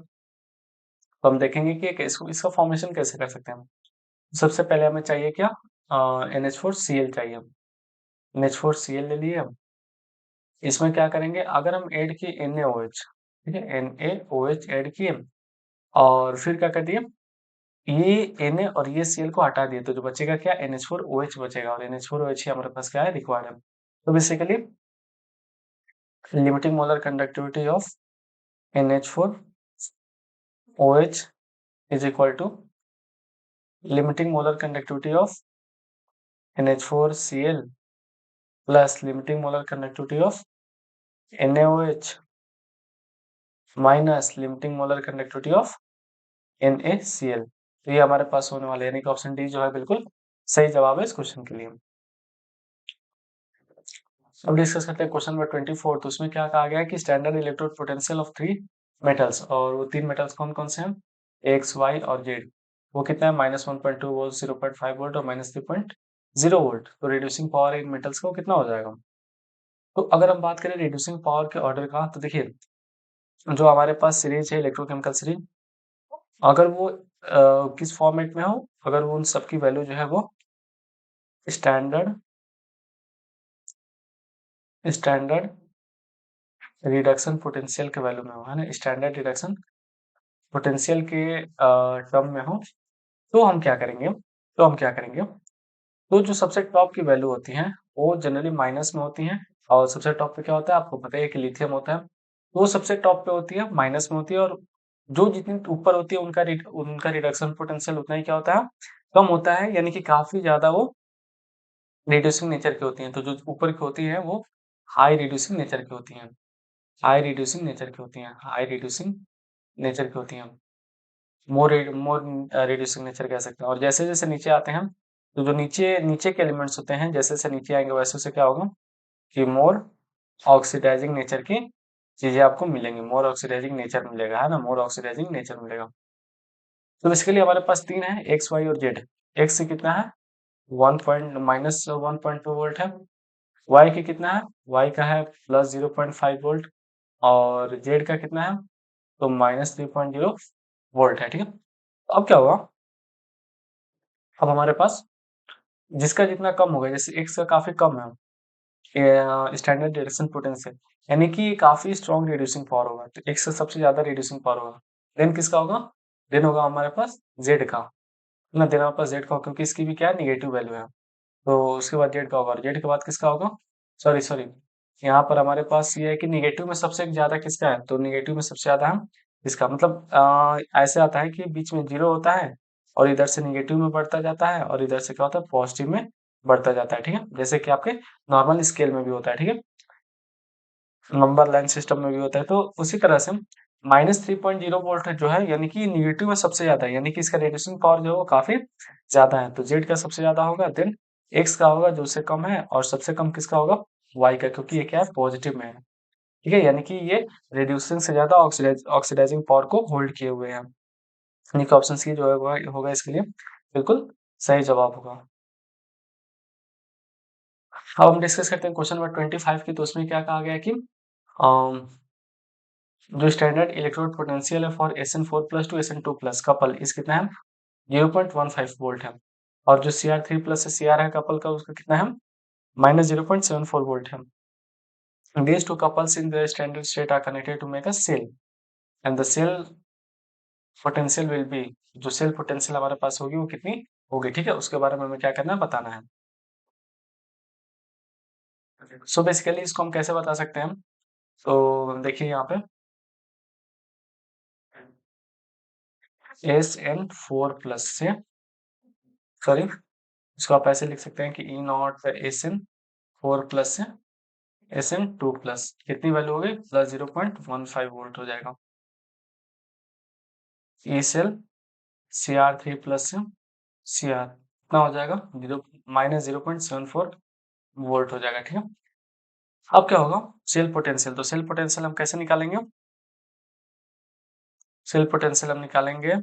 Speaker 1: तो हम देखेंगे कि इसका फॉर्मेशन कैसे कर सकते हैं। सबसे पहले हमें चाहिए क्या, NH4Cl चाहिए, NH4Cl ले लिए। इसमें क्या करेंगे, अगर हम ऐड किए NaOH, ठीक है, NaOH ऐड किए और फिर क्या कर दिए, ये Na और ये Cl को हटा दिए, तो जो बचेगा क्या NH4OH बचेगा और NH4OH ही हमारे पास क्या है रिक्वायर्ड है। तो basically limiting molar conductivity of NH4OH is equal to limiting molar conductivity of NH4Cl plus limiting molar conductivity of NaOH minus limiting molar conductivity of NaCl। तो ये हमारे पास होने वाला है, यानी कि ऑप्शन डी जो है बिल्कुल सही जवाब है इस क्वेश्चन के लिए। अब डिस्कस करते हैं क्वेश्चन नंबर 24। तो उसमें क्या कहा गया है कि standard electrode potential of 3 metals, और वो 3 मेटल्स कौन कौन से हैं, एक्स वाई और जेड, वो कितना है -1.2 वोल्ट, 0.5 वोल्ट और -3.0 वोल्ट। तो रिड्यूसिंग पावर इन मेटल्स का वो कितना हो जाएगा। तो अगर हम बात करें रिड्यूसिंग पावर के ऑर्डर का, तो देखिए जो हमारे पास सीरीज है इलेक्ट्रोकेमिकल सीरीज, अगर वो किस फॉर्मेट में हो, अगर वो उन सबकी वैल्यू जो है वो स्टैंडर्ड स्टैंडर्ड रिडक्शन पोटेंशियल के वैल्यू में हो, है ना, स्टैंडर्ड रिडक्शन पोटेंशियल के टर्म में हो, तो हम क्या करेंगे, तो जो सबसे टॉप की वैल्यू होती हैं वो जनरली माइनस में होती हैं, और सबसे टॉप पे क्या होता है आपको पता है कि लिथियम होता है, तो वो सबसे टॉप पे होती है माइनस में होती है, और जो जितनी ऊपर होती है उनका रिडक्शन पोटेंशियल उतना ही क्या होता है कम होता है, यानी कि काफी ज्यादा वो रिड्यूसिंग नेचर की होती हैं। तो जो ऊपर की होती है वो हाई रिड्यूसिंग नेचर की होती हैं, हाई रिड्यूसिंग नेचर की होती हैं, हाई रिड्यूसिंग नेचर की होती हैं, मोर रिड्यूसिंग नेचर कह सकते हैं। और जैसे जैसे नीचे आते हैं, तो जो नीचे नीचे के एलिमेंट्स होते हैं जैसे जैसे नीचे आएंगे वैसे वैसे क्या होगा कि मोर ऑक्सीडाइजिंग नेचर की चीजें आपको मिलेंगी, मोर ऑक्सीडाइजिंग नेचर मिलेगा, है ना, मोर ऑक्सीडाइजिंग नेचर मिलेगा। तो बेसिकली हमारे पास तीन है, एक्स वाई और जेड। एक्स से कितना है 1.2 वोल्ट है, वाई की कितना है, वाई का है +0.5 वोल्ट, और जेड का कितना है तो -3.0 वोल्ट है, ठीक है। तो अब क्या हुआ, अब हमारे पास जिसका जितना कम होगा, जैसे एक्स का काफी कम है स्टैंडर्ड रिडक्शन पोटेंशियल, यानी कि काफी स्ट्रॉन्ग रिड्यूसिंग पावर होगा, तो एक्स का सबसे ज्यादा रिड्यूसिंग पावर होगा। देन किसका होगा, देन होगा हमारे पास जेड का, ना देन हमारे पास जेड का होगा, क्योंकि इसकी भी क्या है निगेटिव वैल्यू है, तो उसके बाद जेड का होगा, और जेड के बाद किसका होगा, सॉरी सॉरी, यहाँ पर हमारे पास ये है कि निगेटिव में सबसे ज्यादा किसका है, तो निगेटिव में सबसे ज्यादा है इसका, मतलब ऐसे आता है कि बीच में जीरो होता है और इधर से निगेटिव में बढ़ता जाता है और इधर से क्या होता है पॉजिटिव में बढ़ता जाता है, ठीक है, जैसे कि आपके नॉर्मल स्केल में भी होता है, ठीक है, नंबर लाइन सिस्टम में भी होता है। तो उसी तरह से -3.0 वोल्ट जो है, यानी कि निगेटिव में सबसे ज्यादा है, यानी कि इसका रेडिएशन पावर जो है वो काफी ज्यादा है, तो जेड का सबसे ज्यादा होगा, देन एक्स का होगा जो उससे कम है, और सबसे कम किसका होगा वाई का, क्योंकि ये क्या है पॉजिटिव में है, ठीक है, यानी कि ये रिड्यूसिंग से ज्यादा ऑक्सीडाइजिंग पावर को होल्ड किए हुए हैं, यानी कि ऑप्शन सी जो है वो होगा इसके लिए बिल्कुल सही जवाब होगा। अब हम डिस्कस करते हैं क्वेश्चन नंबर 25 की। तो उसमें क्या कहा गया है कि अम, जो स्टैंडर्ड इलेक्ट्रोड पोटेंशियल है for SN4+ to SN2+ couple इस कितना है 0.15 वोल्ट है, और जो Cr3+ से Cr है कपल का उसका कितना है -0.74 वोल्ट है। These two couples in their standard state are connected to make a cell, and the cell potential will be, जो सेल पोटेंशियल हमारे पास होगी वो कितनी होगी, ठीक है, उसके बारे में हमें क्या करना है, बताना है। सो बेसिकली इसको हम कैसे बता सकते हैं, तो देखिए यहाँ पे SN4 प्लस से, सॉरी, इसको आप ऐसे लिख सकते हैं कि E0 SN4 प्लस से SN2 प्लस कितनी वैल्यू हो गई, प्लस 0.15 वोल्ट हो जाएगा। ई सेल CR3 प्लस से CR कितना हो जाएगा, -0.74 वोल्ट हो जाएगा, ठीक है। अब क्या होगा, सेल पोटेंशियल, तो सेल पोटेंशियल हम कैसे निकालेंगे, सेल पोटेंशियल हम निकालेंगे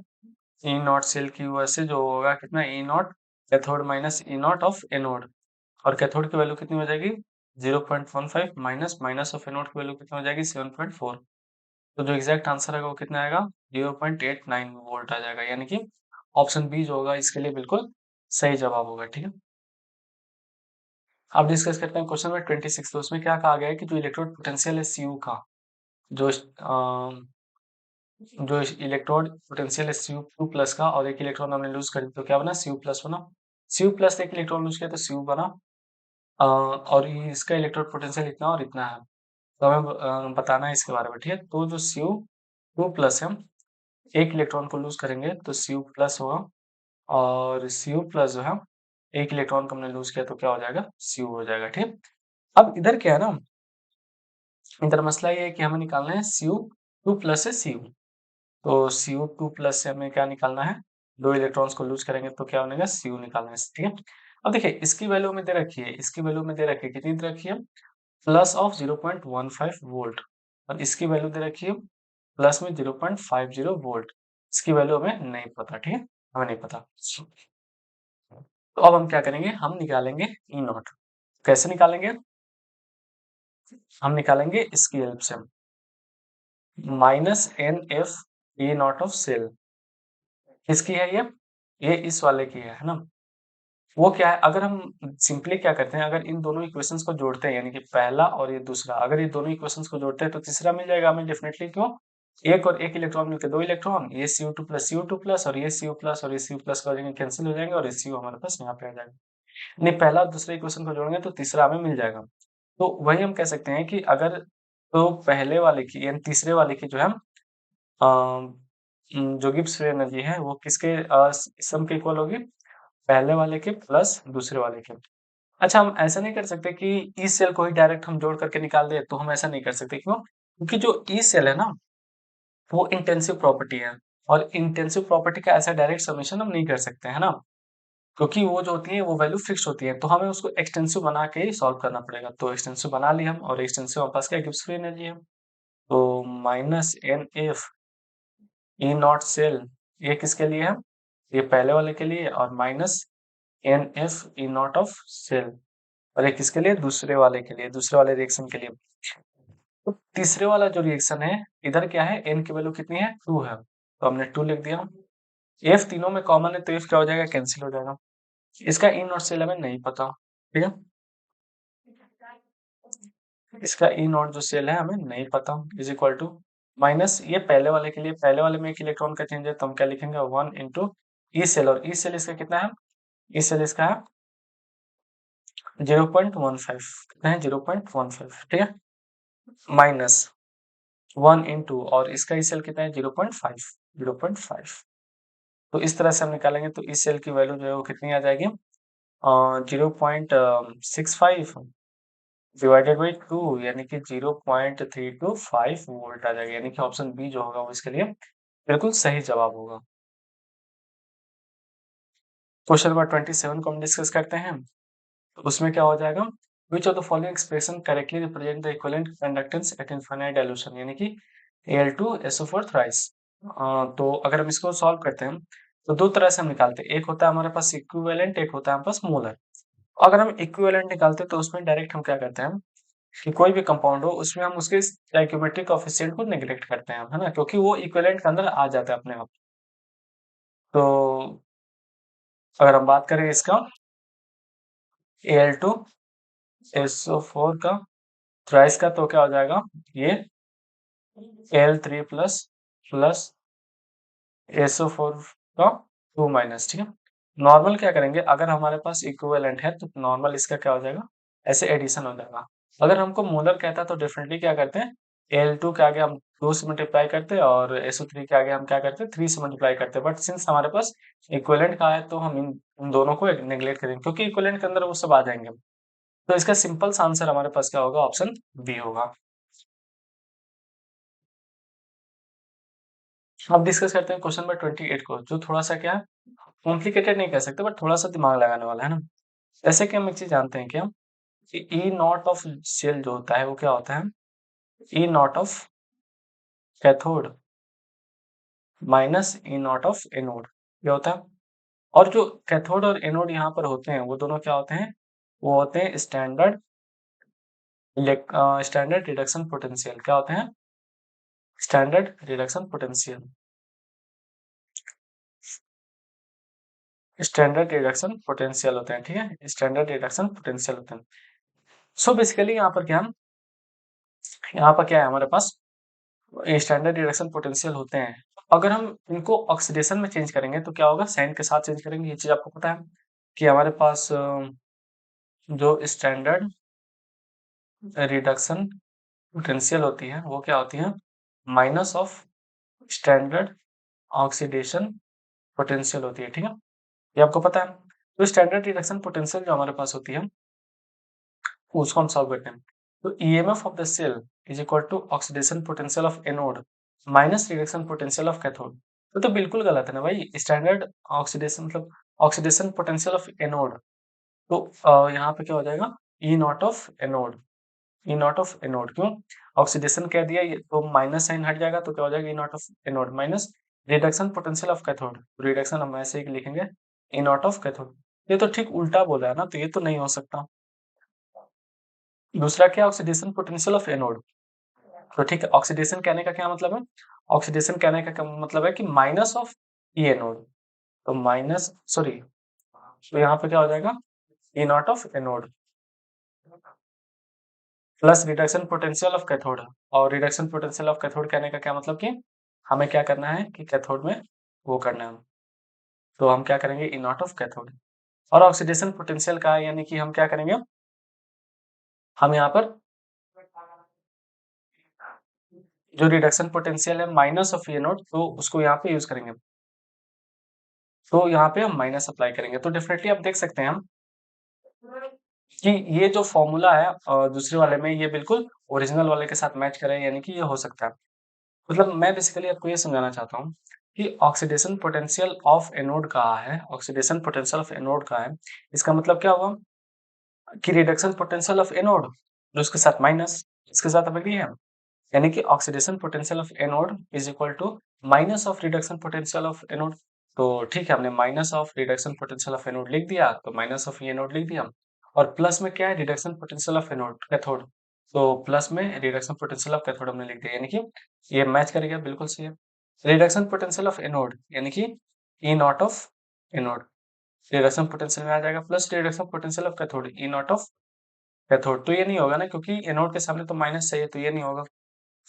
Speaker 1: ई नॉट सेल की वजह से, जो होगा कितना, E naught cathode minus E naught of anode, और कैथोड की वैल्यू कितनी हो जाएगी 0.15 माइनस माइनस ऑफ एनोड की वैल्यू कितनी हो जाएगी 7.4, तो जो एग्जैक्ट आंसर आएगा वो कितना आएगा 0.89 वोल्ट आ जाएगा, यानी कि ऑप्शन बी जो होगा इसके लिए बिल्कुल सही जवाब होगा, ठीक है। अब डिस्कस करते हैं क्वेश्चन नंबर 26, तो उसमें क्या कहा गया है कि जो इलेक्ट्रोड पोटेंशियल है CU का, जो जो इलेक्ट्रोड पोटेंशियल है Cu2 प्लस का, और एक इलेक्ट्रॉन हमने लूज कर दिया तो क्या बना Cu प्लस बना, Cu प्लस एक इलेक्ट्रॉन लूज किया तो Cu बना, और इसका इलेक्ट्रोड पोटेंशियल इतना और इतना है, तो हमें बताना है इसके बारे में, ठीक है। तो जो Cu2 प्लस है, एक इलेक्ट्रॉन को लूज करेंगे तो Cu प्लस होगा, और Cu प्लस जो है एक इलेक्ट्रॉन को हमने लूज किया तो क्या हो जाएगा Cu हो जाएगा, ठीक। अब इधर क्या है ना, इधर मसला ये है कि हमें निकालना है Cu2 प्लस से Cu, तो Cu2 प्लस से हमें क्या निकालना है, दो इलेक्ट्रॉन्स को लूज करेंगे तो क्या बनेगा Cu निकालना है, ठीक है। अब देखिए इसकी वैल्यू में दे रखी है, इसकी वैल्यू में दे रखी है, कितनी दे रखी है, प्लस ऑफ 0.15 वोल्ट, और इसकी वैल्यू दे रखी है प्लस में 0.50 वोल्ट, इसकी वैल्यू हमें नहीं पता, ठीक है, हमें नहीं पता। तो अब हम क्या करेंगे, हम निकालेंगे ई नॉट, कैसे निकालेंगे, हम निकालेंगे इसकी हेल्प से, -NF E naught of cell, किसकी है ये इस वाले की है ना। वो क्या है, अगर हम सिंपली क्या करते हैं, अगर इन दोनों इक्वेशंस को जोड़ते हैं, यानी कि पहला और ये दूसरा, अगर ये दोनों इक्वेशंस को जोड़ते हैं तो तीसरा मिल जाएगा हमें डेफिनेटली, क्यों, एक और एक इलेक्ट्रॉन मिलकर दो इलेक्ट्रॉन, ये Cu2 प्लस और ये Cu प्लस और ये Cu प्लस कर देंगे, कैंसिल हो जाएंगे, और ये Cu हमारे पास यहाँ पे आ जाएगा, नहीं पहला और दूसरा इक्वेशन को जोड़ेंगे तो तीसरा हमें मिल जाएगा। तो वही हम कह सकते हैं कि अगर, तो पहले वाले की यानी तीसरे वाले की जो है जो गिब्स फ्री एनर्जी है वो किसके सम के इक्वल होगी, पहले वाले के प्लस दूसरे वाले के। अच्छा, हम ऐसा नहीं कर सकते कि ई सेल को ही डायरेक्ट हम जोड़ करके निकाल दें, तो हम ऐसा नहीं कर सकते, क्यों, क्योंकि जो ई सेल है ना वो इंटेंसिव प्रॉपर्टी है, और इंटेंसिव प्रॉपर्टी का ऐसा डायरेक्ट समेशन हम नहीं कर सकते, है ना, क्योंकि वो जो होती है वो वैल्यू फिक्स होती है, तो हमें उसको एक्सटेंसिव बना के ही सॉल्व करना पड़ेगा, तो एक्सटेंसिव बना ली हम, और एक्सटेंसिव हमारे पास क्या गिब्स फ्री एनर्जी है, तो -NF ई नॉट सेल, ये किसके लिए है, ये पहले वाले के लिए, और -NF E naught of cell, और ये किसके लिए, दूसरे वाले के लिए, दूसरे वाले रिएक्शन के लिए। तो तीसरे वाला जो रिएक्शन है, इधर क्या है, n की वैल्यू कितनी है 2 है, तो हमने 2 लिख दिया, F तीनों में कॉमन है तो F क्या हो जाएगा, कैंसिल हो जाएगा, इसका ई नॉट सेल हमें नहीं पता, ठीक है, इसका ई नॉट जो सेल है हमें नहीं पता, इज इक्वल टू माइनस, ये पहले वाले के लिए, पहले वाले में एक इलेक्ट्रॉन का चेंज है तो हम क्या लिखेंगे 1 इंटू ई सेल, और ई सेल इसका कितना है, ई सेल इसका है 0.15, कितना है 0.15, ठीक है, माइनस 1 इंटू, और इसका ई सेल कितना है 0.5, 0.5, तो इस तरह से हम निकालेंगे तो इस सेल की वैल्यू जो है वो कितनी आ जाएगी, 0.65 डिवाइडेड बाई 2, यानी कि 0.325 वोल्ट आ जाएगा, यानी कि ऑप्शन बी जो होगा वो इसके लिए बिल्कुल सही जवाब होगा। क्वेश्चन नंबर 27 को हम डिस्कस करते हैं, तो उसमें क्या हो जाएगा, विच of the following expression correctly represent the equivalent conductance eight infinite dilution, यानी कि Al2SO4 थ्राइस। तो अगर हम इसको सॉल्व करते हैं तो दो तरह से हम निकालते हैं, एक होता है हमारे पास इक्विवेलेंट, एक होता है हमारे पास मोलर। अगर हम इक्विवेलेंट निकालते हैं तो उसमें डायरेक्ट हम क्या करते हैं कि कोई भी कंपाउंड हो उसमें हम उसके स्टोइकियोमेट्रिक कोएफिशिएंट को नेग्लेक्ट करते हैं, है ना, क्योंकि वो इक्विवेलेंट के अंदर आ जाता है अपने आप। तो अगर हम बात करें इसका Al2SO4 का, थ्राइस का तो क्या हो जाएगा, ये Al3 प्लस प्लस SO4 का 2 माइनस, ठीक है। नॉर्मल क्या करेंगे, अगर हमारे पास इक्विवेलेंट है तो नॉर्मल इसका क्या हो जाएगा, ऐसे एडिशन हो जाएगा। अगर हमको मोलर कहता है तो डेफिनेटली क्या करते हैं, Al2 के आगे हम 2 से मल्टीप्लाई करते हैं और SO3 के आगे हम क्या करते हैं, 3 से मल्टीप्लाई करते हैं। बट सिंस हमारे पास इक्विवेलेंट का है तो हम इन दोनों को नेग्लेक्ट करेंगे, क्योंकि इक्विवेलेंट के अंदर वो सब आ जाएंगे। तो इसका सिंपल सा आंसर हमारे पास क्या होगा, ऑप्शन बी होगा। अब डिस्कस करते हैं क्वेश्चन नंबर 28 को, जो थोड़ा सा क्या है, कॉम्प्लिकेटेड नहीं कह सकते बट थोड़ा सा दिमाग लगाने वाला है ना। जैसे कि हम एक चीज जानते हैं क्या, कि ई नॉट ऑफ सेल जो होता है वो क्या होता है, E naught of cathode minus E naught of anode, क्या होता है। और जो कैथोड और एनोड यहाँ पर होते हैं वो दोनों क्या होते हैं, वो होते हैं स्टैंडर्ड रिडक्शन पोटेंशियल, क्या होते हैं, standard reduction potential, standard reduction potential होते हैं, ठीक है, स्टैंडर्ड रिडक्शन पोटेंशियल होते हैं। सो बेसिकली यहाँ पर क्या है हमारे पास, स्टैंडर्ड रिडक्शन पोटेंशियल होते हैं। अगर हम इनको ऑक्सीडेशन में चेंज करेंगे तो क्या होगा, साइन के साथ चेंज करेंगे, ये चीज आपको पता है कि हमारे पास जो स्टैंडर्ड रिडक्शन पोटेंशियल होती है वो क्या होती है, minus of standard oxidation potential होती है, ठीक है, ये आपको पता है। तो स्टैंडर्ड रिडक्शन पोटेंशियल जो हमारे पास होती है उसको हम सॉल्व करते हैं। तो EMF of the cell is equal to oxidation potential of anode minus reduction potential of cathode. तो बिल्कुल गलत है ना भाई, स्टैंडर्ड ऑक्सीडेशन मतलब ऑक्सीडेशन पोटेंशियल ऑफ एनोड, तो यहाँ पे क्या हो जाएगा, E naught of anode, E naught of anode, क्यों, ऑक्सीडेशन कह दिया ये तो माइनस साइन हट जाएगा, तो क्या हो जाएगा, E naught of anode minus reduction potential of cathode, reduction हम ऐसे ही लिखेंगे, ई नॉट ऑफ कैथोड। ये तो ठीक उल्टा बोला है ना, तो ये तो नहीं हो सकता। दूसरा क्या, ऑक्सीडेशन पोटेंशियल ऑफ एनोड, तो ठीक है, ऑक्सीडेशन कहने का क्या मतलब है, ऑक्सीडेशन कहने का क्या मतलब है कि माइनस ऑफ ई एनोड, तो माइनस सॉरी, तो यहाँ पे क्या हो जाएगा, E naught of anode plus reduction potential of cathode. और रिडक्शन पोटेंशियल ऑफ कैथोड कहने का क्या मतलब कि हमें क्या करना है कि कैथोड में वो करना है, तो हम क्या करेंगे, ई नॉट ऑफ कैथोड। और ऑक्सीडेशन पोटेंशियल का है, यानी कि हम क्या करेंगे, हम यहाँ पर जो रिडक्शन पोटेंशियल है माइनस ऑफ ई नोट, तो उसको यहाँ पे यूज करेंगे, तो यहाँ पे हम माइनस अप्लाई करेंगे। तो डेफिनेटली आप देख सकते हैं हम कि ये जो फॉर्मूला है दूसरे वाले में ये बिल्कुल ओरिजिनल वाले के साथ मैच करे, यानी कि ये हो सकता है। मतलब मैं बेसिकली आपको ये समझाना चाहता हूँ कि ऑक्सीडेशन पोटेंशियल ऑफ एनोड कहा है, ऑक्सीडेशन पोटेंशियल ऑफ एनोड का है, इसका मतलब क्या हुआ कि रिडक्शन पोटेंशियल ऑफ एनोड जो उसके साथ माइनस, इसके साथ आप एग्री है, यानी कि oxidation potential of anode is equal to minus of reduction potential of anode. तो ठीक है, हमने minus of reduction potential of anode लिख दिया, तो माइनस ऑफ एनोड लिख दिया, और प्लस में क्या है, reduction potential of anode cathode, तो प्लस में रिडक्शन पोटेंशियल ऑफ कैथोड हमने लिख दिया, यानी कि ये मैच करेगा, बिल्कुल सही है। रिडक्शन पोटेंशियल ऑफ एनोड यानी कि E naught of anode, reduction potential में आ जाएगा, plus reduction potential of cathode E naught of cathode, तो ये नहीं होगा ना, क्योंकि एनोड के सामने तो माइनस चाहिए, तो ये नहीं होगा।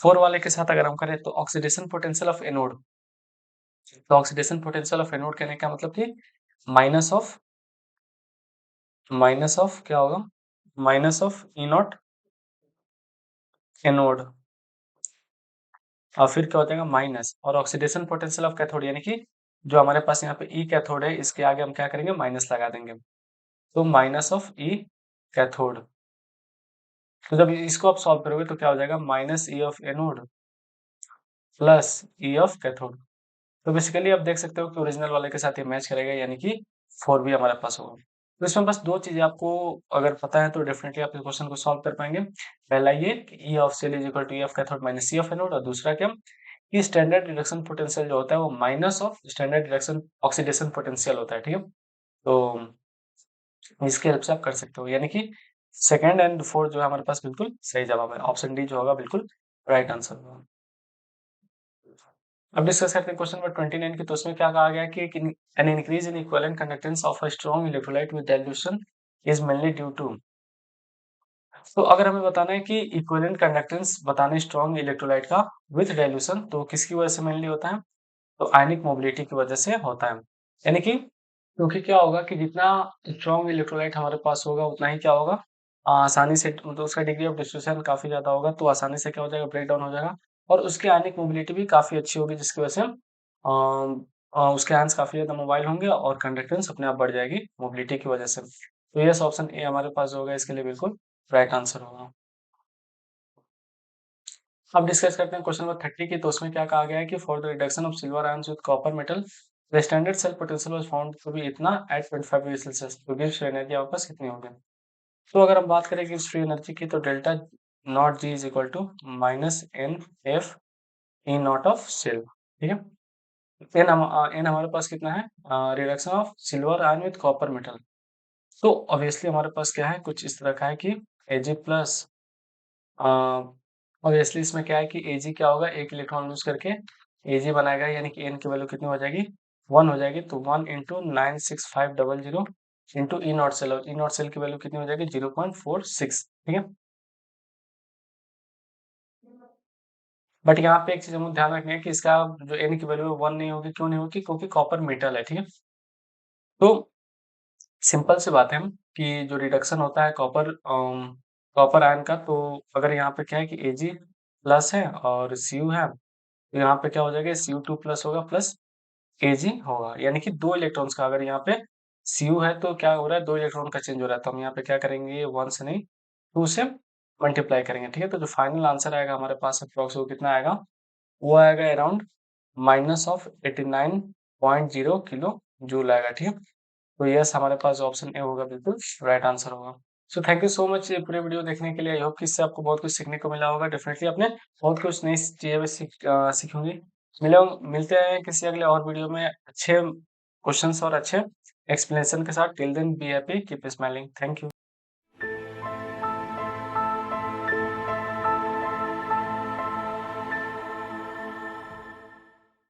Speaker 1: 4 वाले के साथ अगर हम करें तो ऑक्सीडेशन पोटेंशियल ऑफ एनोड, तो ऑक्सीडेशन पोटेंशियल ऑफ एनोड कहने का मतलब कि माइनस ऑफ क्या होगा, minus of E naught anode, और फिर क्या हो जाएगा माइनस, और ऑक्सीडेशन पोटेंशियल ऑफ कैथोड यानी कि जो हमारे पास यहाँ पे ई कैथोड है इसके आगे हम क्या करेंगे, माइनस लगा देंगे, तो माइनस ऑफ ई कैथोड। तो जब इसको आप सॉल्व करोगे तो क्या हो जाएगा, minus E of anode plus E of cathode. तो बेसिकली आप देख सकते हो कि ओरिजिनल वाले के साथ ये मैच करेगा, यानी कि 4 भी हमारे पास होगा। तो इसमें बस 2 चीज़ें आपको अगर पता है तो डेफिनिटली आप इस क्वेश्चन को सॉल्व कर पाएँगे। पहला ये कि E of cell is equal to E of cathode minus E of anode, और दूसरा क्या कि स्टैंडर्ड रिडक्शन पोटेंशियल जो होता है वो minus of standard reduction oxidation potential होता है, ठीक है? तो इसकी हेल्प से आप कर सकते हो, यानी कि सेकंड एंड फोर्थ जो है हमारे पास बिल्कुल सही जवाब है। ऑप्शन डी जो होगा बिल्कुल राइट आंसर होगा। अब डिस्कस करते हैं क्वेश्चन नंबर 29 की, तो उसमें क्या कहा गया है कि an increase in equivalent conductance of a strong electrolyte with dilution is mainly due to तो अगर हमें बताना है कि इक्विवेलेंट कंडक्टेंस बताना है स्ट्रॉन्ग इलेक्ट्रोलाइट का विथ डाइल्यूशन, तो किसकी वजह से मेनली होता है? तो आयनिक मोबिलिटी की वजह से होता है। यानी कि क्योंकि क्या होगा कि जितना स्ट्रॉन्ग इलेक्ट्रोलाइट हमारे पास होगा उतना ही क्या होगा, आसानी से मतलब उसका डिग्री ऑफ डिस्ट्रीब्यूशन काफ़ी ज़्यादा होगा, तो आसानी से क्या हो जाएगा, ब्रेक डाउन हो जाएगा और उसकी आयनिक मोबिलिटी भी काफ़ी अच्छी होगी, जिसकी वजह से उसके आयन्स काफ़ी ज़्यादा मोबाइल होंगे और कंडक्टेंस अपने आप बढ़ जाएगी मोबिलिटी की वजह से। तो यस, ऑप्शन ए हमारे पास जो होगा इसके लिए बिल्कुल राइट आंसर होगा। अब डिस्कस करते हैं क्वेश्चन नंबर 30 की, तो उसमें क्या कहा गया है कि for the reduction of silver ions with copper metal the standard cell potential was found to be इतना एट 25 डिग्री सेल्सियस, तो गिव्स फ्री एनर्जी आपके पास कितनी होगी? तो अगर हम बात करें गिव्स फ्री एनर्जी की, तो delta naught G is equal to minus n F E naught of cell, ठीक है। एन हमारे पास कितना है, reduction of silver ion with copper metal, तो ऑब्वियसली हमारे पास क्या है, कुछ इस तरह का है कि एजी प्लस, ऑब्वियसली इसमें क्या है कि एजी क्या होगा, एक इलेक्ट्रॉन लूज करके एजी बनाएगा, यानी कि एन की वैल्यू कितनी हो जाएगी, 1 हो जाएगी, तो 1 into 96500 into E not cell, और ई नॉट सेल की वैल्यू कितनी हो जाएगी, 0.46, ठीक है। बट यहाँ पे एक चीज हमें ध्यान रखनी है कि इसका जो एन की वैल्यू है 1 नहीं होगी, क्यों नहीं होगी, क्योंकि कॉपर मेटल है, ठीक है। तो सिंपल सी बात है कि जो रिडक्शन होता है कॉपर आयन का, तो अगर यहाँ पे क्या है कि एजी प्लस है और सीयू है, तो यहाँ पे क्या हो जाएगा, सीयू2 प्लस होगा प्लस एजी होगा, यानी कि 2 इलेक्ट्रॉन्स का, अगर यहाँ पे सीयू है तो क्या हो रहा है, 2 इलेक्ट्रॉन का चेंज हो रहा है, तो हम यहाँ पे क्या करेंगे, 1 से नहीं 2 से मल्टीप्लाई करेंगे, ठीक है। तो जो फाइनल आंसर आएगा हमारे पास अप्रॉक्स वो कितना आएगा, वो आएगा around minus of 89.0 kilo joule आएगा, ठीक है। तो यस, हमारे पास ऑप्शन ए होगा, बिल्कुल राइट आंसर होगा। So thank you so much ये पूरे वीडियो देखने के लिए। आई होप कि इससे आपको बहुत कुछ सीखने को मिला होगा। डेफिनेटली आपने बहुत कुछ नई चीजें भी सीखी होंगी। मिलते हैं किसी अगले और वीडियो में अच्छे क्वेश्चंस और अच्छे एक्सप्लेनेशन के साथ। Till then be happy, keep smiling. Thank you.